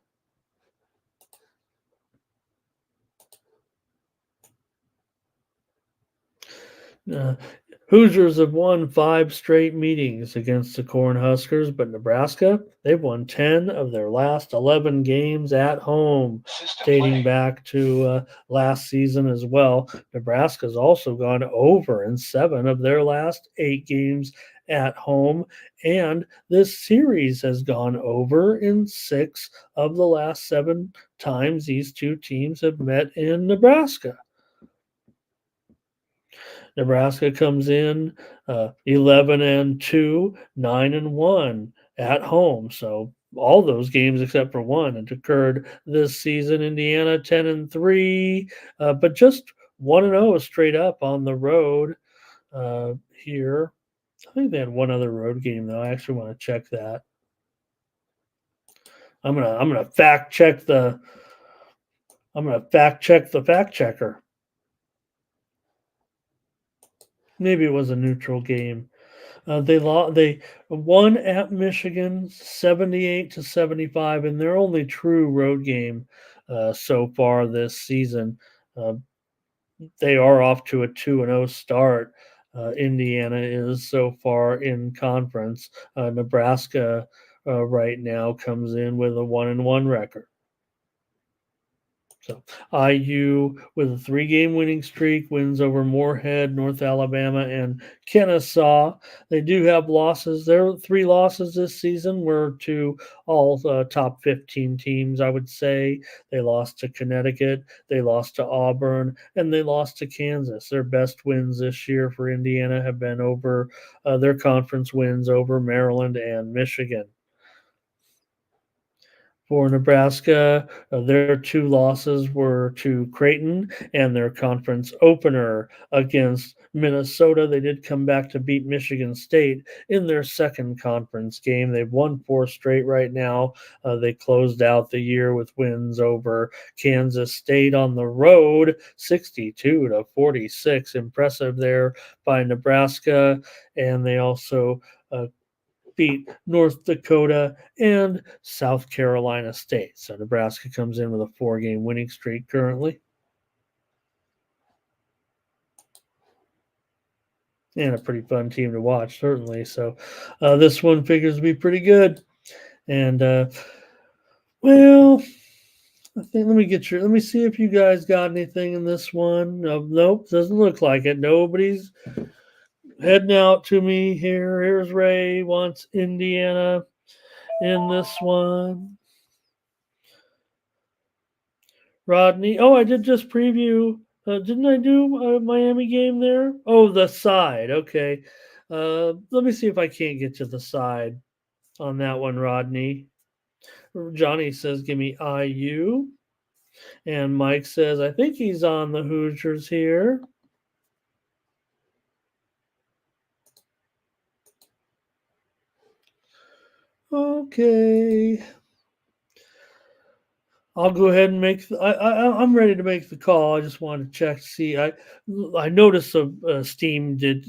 Hoosiers have won 5 straight meetings against the Cornhuskers, but Nebraska, they've won 10 of their last 11 games at home, dating back to last season as well. Nebraska's also gone over in 7 of their last 8 games at home, and this series has gone over in 6 of the last 7 times these two teams have met in Nebraska. Nebraska comes in 11-2, 9-1 at home. So all those games except for one had occurred this season. Indiana 10-3, but just 1-0 straight up on the road here. I think they had one other road game though. I actually want to check that. I'm gonna fact check the fact checker. Maybe it was a neutral game. They won at Michigan 78-75 in their only true road game so far this season. They are off to a 2-0 start. Indiana is so far in conference. Nebraska right now comes in with a 1-1 record. So IU with a 3-game winning streak, wins over Moorhead, North Alabama, and Kennesaw. They do have losses. Their 3 losses this season were to all top 15 teams, I would say. They lost to Connecticut, they lost to Auburn, and they lost to Kansas. Their best wins this year for Indiana have been over their conference wins over Maryland and Michigan. For Nebraska, their 2 losses were to Creighton and their conference opener against Minnesota. They did come back to beat Michigan State in their second conference game. They've won 4 straight right now. They closed out the year with wins over Kansas State on the road, 62-46. Impressive there by Nebraska. And they also beat North Dakota and South Carolina State. So Nebraska comes in with a 4-game winning streak currently. And a pretty fun team to watch, certainly. So this one figures to be pretty good. And, well, I think let me see if you guys got anything in this one. Nope, doesn't look like it. Nobody's heading out to me here. Here's Ray, wants Indiana in this one. Rodney. Oh, I did just preview. Didn't I do a Miami game there? Oh, the side. Okay. Let me see if I can't get to the side on that one, Rodney. Johnny says, give me IU. And Mike says, I think he's on the Hoosiers here. Okay. I'll go ahead and make. I'm ready to make the call. I just wanted to check to see. I noticed some steam did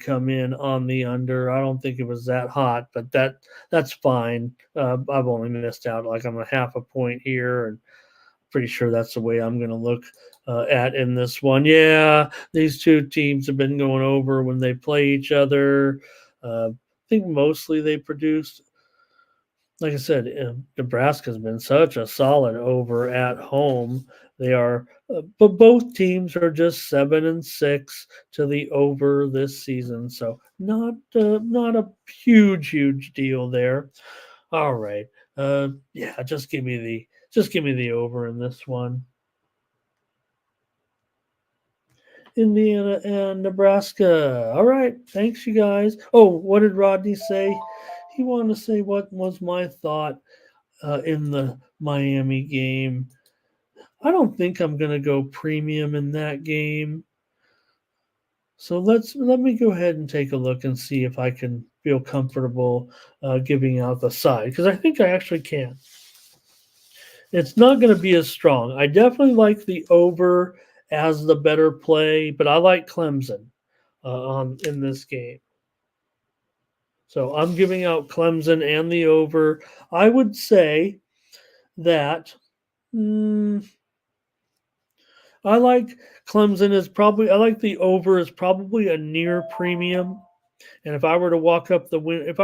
come in on the under. I don't think it was that hot, but that's fine. I've only missed out like I'm a half a point here, and pretty sure that's the way I'm going to look at in this one. Yeah, these two teams have been going over when they play each other. I think mostly they produced. Like I said, Nebraska's been such a solid over at home. They are, but both teams are just 7-6 to the over this season, so not a huge deal there. All right, yeah, just give me the over in this one. Indiana and Nebraska. All right, thanks you guys. Oh, what did Rodney say? He wanted to say what was my thought in the Miami game. I don't think I'm going to go premium in that game. So let me go ahead and take a look and see if I can feel comfortable giving out the side, because I think I actually can. It's not going to be as strong. I definitely like the over as the better play, but I like Clemson in this game. So I'm giving out Clemson and the over. I would say that I like Clemson I like the over is probably a near premium. And if I were to walk up the window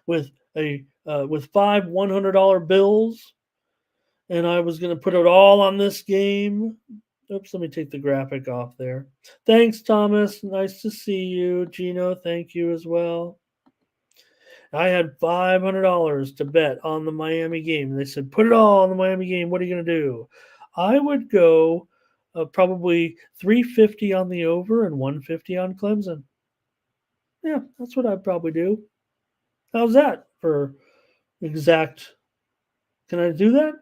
with with five $100 bills, and I was going to put it all on this game. Oops, let me take the graphic off there. Thanks, Thomas. Nice to see you. Gino, thank you as well. I had $500 to bet on the Miami game. They said, put it all on the Miami game. What are you going to do? I would go probably 350 on the over and 150 on Clemson. Yeah, that's what I'd probably do. How's that for exact? Can I do that?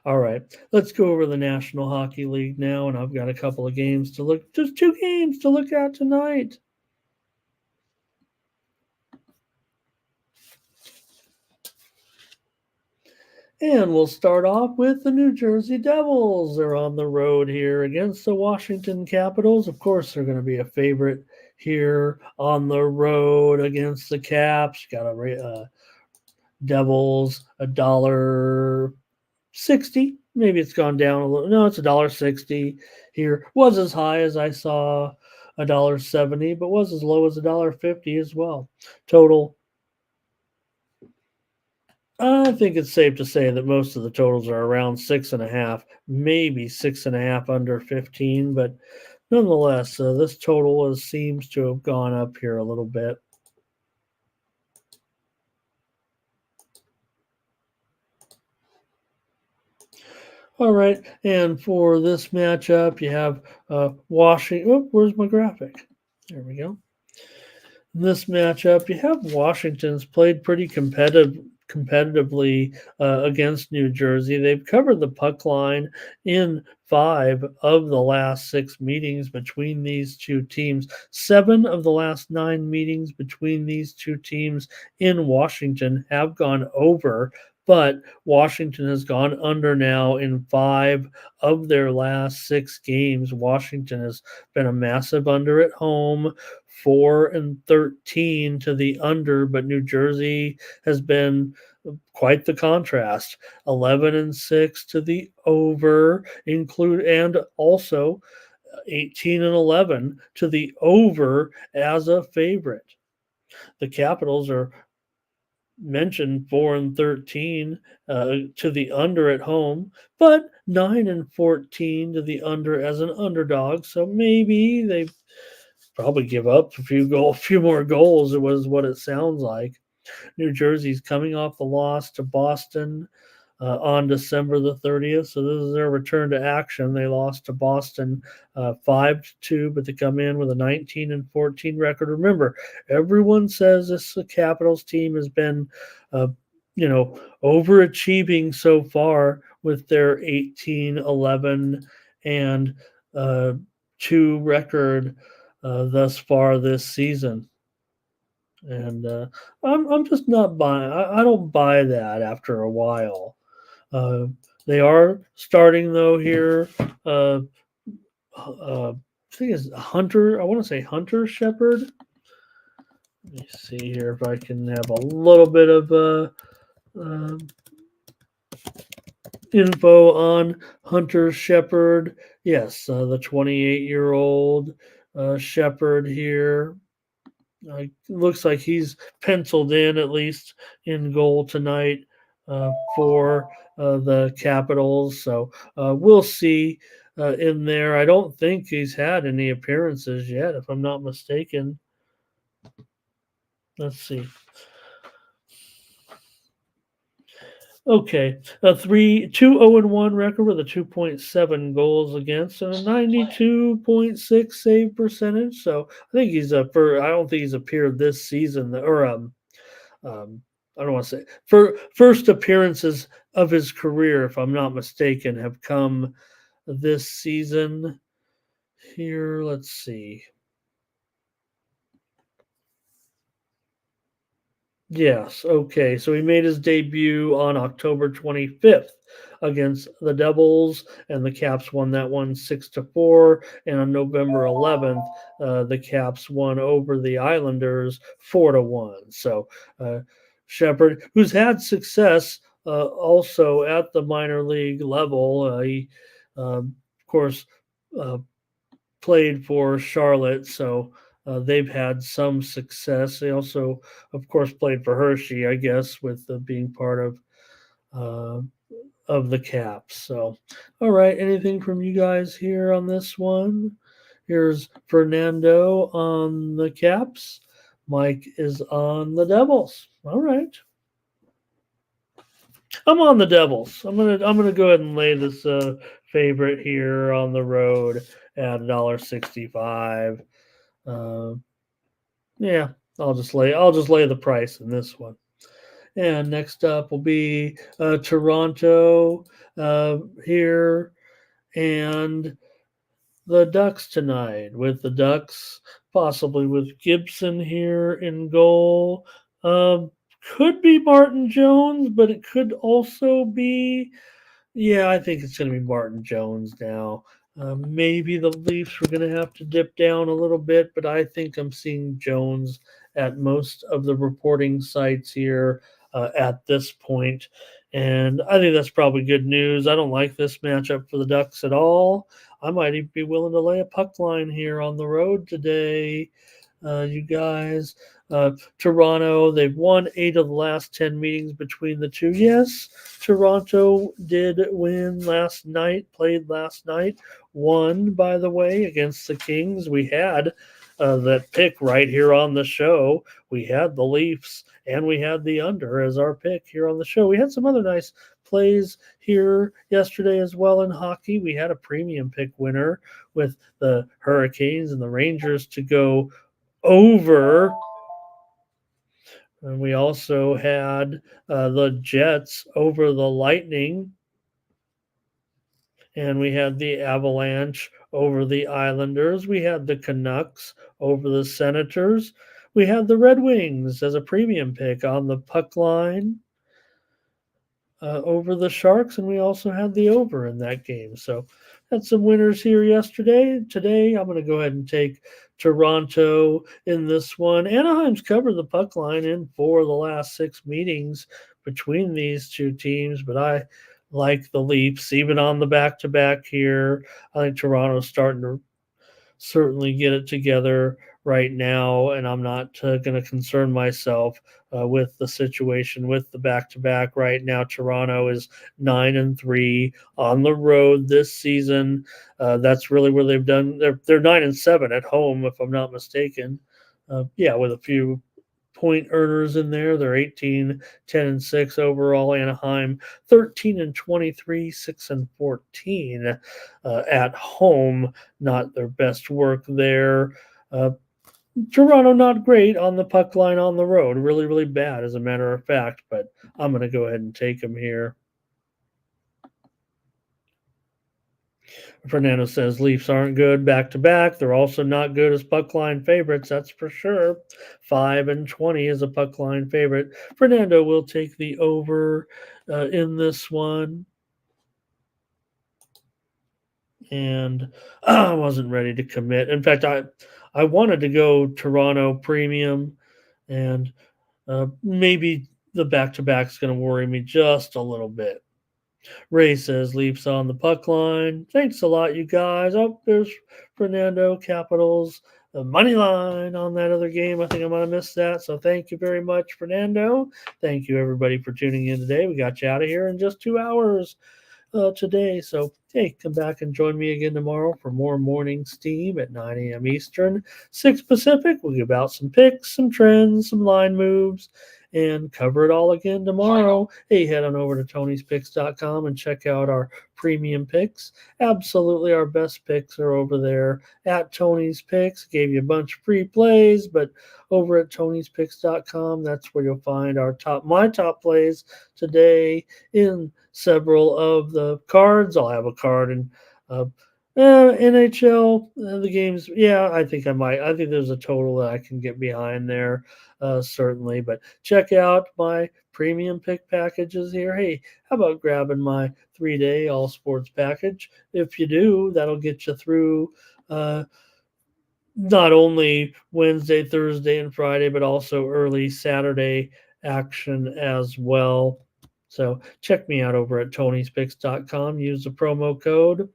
All right, let's go over the National Hockey League now, and I've got a couple of games to look, just 2 games to look at tonight. And we'll start off with the New Jersey Devils. They're on the road here against the Washington Capitals. Of course, they're going to be a favorite here on the road against the Caps. Got a Devils $1.60. Maybe it's gone down a little. No, it's $1.60 here. Was as high as I saw $1.70, but was as low as $1.50 as well. Total. I think it's safe to say that most of the totals are around 6.5, maybe 6.5 under 15, but nonetheless, this total seems to have gone up here a little bit. All right, and for this matchup, you have Washington. Oh, where's my graphic? There we go. In this matchup, you have Washington's played pretty competitively against New Jersey. They've covered the puck line in 5 of the last 6 meetings between these two teams. 7 of the last 9 meetings between these two teams in Washington have gone over, but Washington has gone under now in 5 of their last 6 games. Washington has been a massive under at home, 4-13 to the under, but New Jersey has been quite the contrast. 11-6 to the over, and also 18-11 to the over as a favorite. The Capitals are mentioned 4-13 to the under at home, but 9-14 to the under as an underdog. So maybe they probably give up a few more goals. It was what it sounds like. New Jersey's coming off the loss to Boston. on December the 30th. So this is their return to action. They lost to Boston 5-2, but they come in with a 19-14 record. Remember, everyone says this Capitals team has been, overachieving so far with their 18-11 and 2 record thus far this season. And I'm just not buying. I don't buy that after a while. They are starting though here. I think it's Hunter. I want to say Hunter Shepherd. Let me see here if I can have a little bit of info on Hunter Shepherd. Yes, the 28-year-old Shepherd here. Looks like he's penciled in at least in goal tonight for the Capitals. So we'll see in there. I don't think he's had any appearances yet, if I'm not mistaken. Let's see. Okay, a 2-0-1 record with a 2.7 goals against and a 92.6 save percentage. So I think he's I don't think he's appeared this season, or I don't want to say for first appearances of his career, if I'm not mistaken, have come this season. Here, let's see. Yes, okay. So he made his debut on October 25th against the Devils, and the Caps won that one 6-4. And on November 11th, the Caps won over the Islanders 4-1. So Shepherd, who's had success also at the minor league level, he of course played for Charlotte, so they've had some success. They also, of course, played for Hershey, I guess, with being part of the Caps. So, all right, anything from you guys here on this one? Here's Fernando on the Caps. Mike is on the Devils. All right. I'm on the Devils. I'm gonna go ahead and lay this favorite here on the road at $1.65. Yeah, I'll just lay the price in this one. And next up will be Toronto here and the Ducks tonight, with the Ducks possibly with Gibson here in goal. Could be Martin Jones, but it could also be, yeah, I think it's going to be Martin Jones now. Maybe the Leafs were going to have to dip down a little bit, but I think I'm seeing Jones at most of the reporting sites here at this point. And I think that's probably good news. I don't like this matchup for the Ducks at all. I might even be willing to lay a puck line here on the road today. You guys, Toronto, they've won 8 of the last 10 meetings between the two. Yes, Toronto did win last night, played last night, won, by the way, against the Kings. We had that pick right here on the show. We had the Leafs and we had the under as our pick here on the show. We had some other nice plays here yesterday as well in hockey. We had a premium pick winner with the Hurricanes and the Rangers to go over. And we also had the Jets over the Lightning. And we had the Avalanche over the Islanders. We had the Canucks over the Senators. We had the Red Wings as a premium pick on the puck line over the Sharks. And we also had the over in that game. So had some winners here yesterday. Today, I'm going to go ahead and take Toronto in this one. Anaheim's covered the puck line in 4 of the last 6 meetings between these two teams, but I like the Leafs, even on the back-to-back here. I think Toronto's starting to certainly get it together right now, and I'm not going to concern myself with the situation with the back-to-back right now. Toronto is 9-3 on the road this season. That's really where they've done. They're 9-7 at home, if I'm not mistaken. With a few point earners in there. They're 18, 10, and 6 overall. Anaheim 13 and 23, 6 and 14 at home. Not their best work there. Toronto not great on the puck line on the road. Really, really bad, as a matter of fact. But I'm going to go ahead and take them here. Fernando says Leafs aren't good back-to-back. They're also not good as puck line favorites, that's for sure. 5 and 20 is a puck line favorite. Fernando will take the over in this one. And I wasn't ready to commit. In fact, I wanted to go Toronto premium, and maybe the back-to-back is going to worry me just a little bit. Ray says Leafs on the puck line. Thanks a lot, you guys. Oh, there's Fernando Capitals. The money line on that other game. I think I might have missed that. So thank you very much, Fernando. Thank you, everybody, for tuning in today. We got you out of here in just 2 hours today. So, hey, come back and join me again tomorrow for more Morning Steam at 9 a.m. Eastern, 6 Pacific. We'll give out some picks, some trends, some line moves, and cover it all again tomorrow. Hey, head on over to Tony'sPicks.com and check out our premium picks. Absolutely, our best picks are over there at Tony's Picks. Gave you a bunch of free plays, but over at Tony'sPicks.com, that's where you'll find my top plays today in several of the cards. I'll have a card in NHL, the games. Yeah, I think I might. I think there's a total that I can get behind there, certainly. But check out my premium pick packages here. Hey, how about grabbing my 3-day all sports package? If you do, that'll get you through not only Wednesday, Thursday, and Friday, but also early Saturday action as well. So check me out over at Tony'sPicks.com. Use the promo code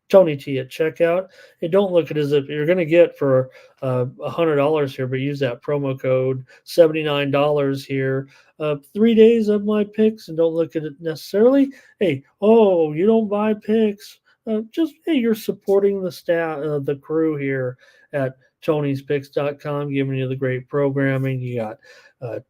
Tony T at checkout. Hey, don't look at it as if you're going to get for $100 here, but use that promo code $79 here. 3 days of my picks, and don't look at it necessarily. Hey, you don't buy picks. Just hey, you're supporting the staff, the crew here at Tony'sPicks.com, giving you the great programming. You got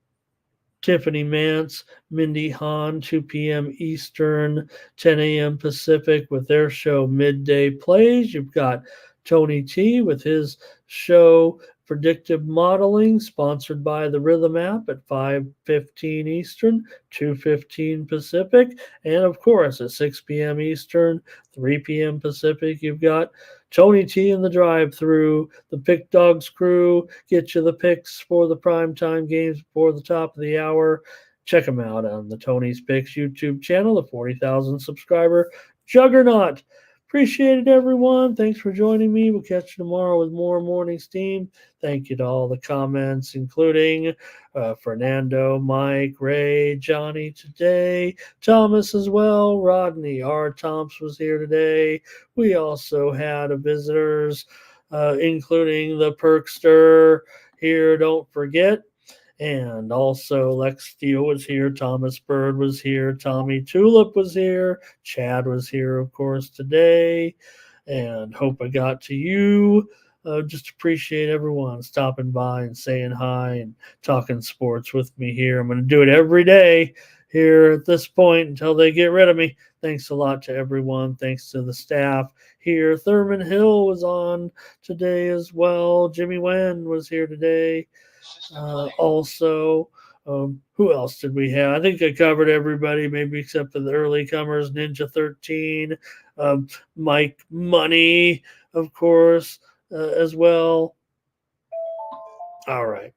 Tiffany Mance, Mindy Hahn, 2 p.m. Eastern, 10 a.m. Pacific with their show Midday Plays. You've got Tony T with his show Predictive Modeling, sponsored by the Rhythm app at 5:15 Eastern, 2:15 Pacific. And, of course, at 6 p.m. Eastern, 3 p.m. Pacific, you've got Tony T in the drive-through, the Pick Dogs crew, get you the picks for the primetime games before the top of the hour. Check them out on the Tony's Picks YouTube channel, the 40,000 subscriber juggernaut. Appreciate it, everyone. Thanks for joining me. We'll catch you tomorrow with more Morning Steam. Thank you to all the comments, including Fernando, Mike, Ray, Johnny today, Thomas as well, Rodney, R. Thompson was here today. We also had visitors, including the Perkster here, don't forget. And also Lex Steele was here, Thomas Bird was here, Tommy Tulip was here, Chad was here, of course, today. And hope I got to you. Just appreciate everyone stopping by and saying hi and talking sports with me here. I'm going to do it every day here at this point until they get rid of me. Thanks a lot to everyone. Thanks to the staff here. Thurman Hill was on today as well. Jimmy Wen was here today. Also, who else did we have? I think I covered everybody, maybe except for the early comers. Ninja 13, Mike Money, of course, as well. All right.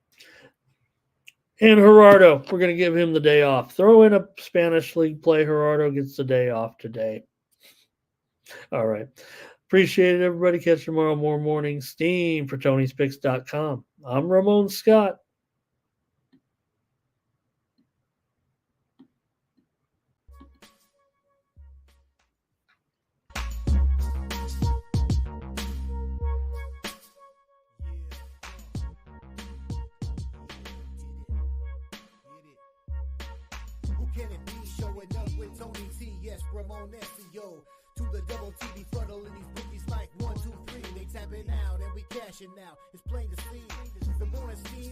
And Gerardo, we're going to give him the day off. Throw in a Spanish league play. Gerardo gets the day off today. All right. Appreciate it, everybody. Catch you tomorrow. More Morning Steam for Tony'sPicks.com. I'm Ramon Scott. Tony T, yes, Ramon SEO. To the double TV funnel and these bookies like 1, 2, 3. They tapping out and we cashing out. It's plain to see. The morning steam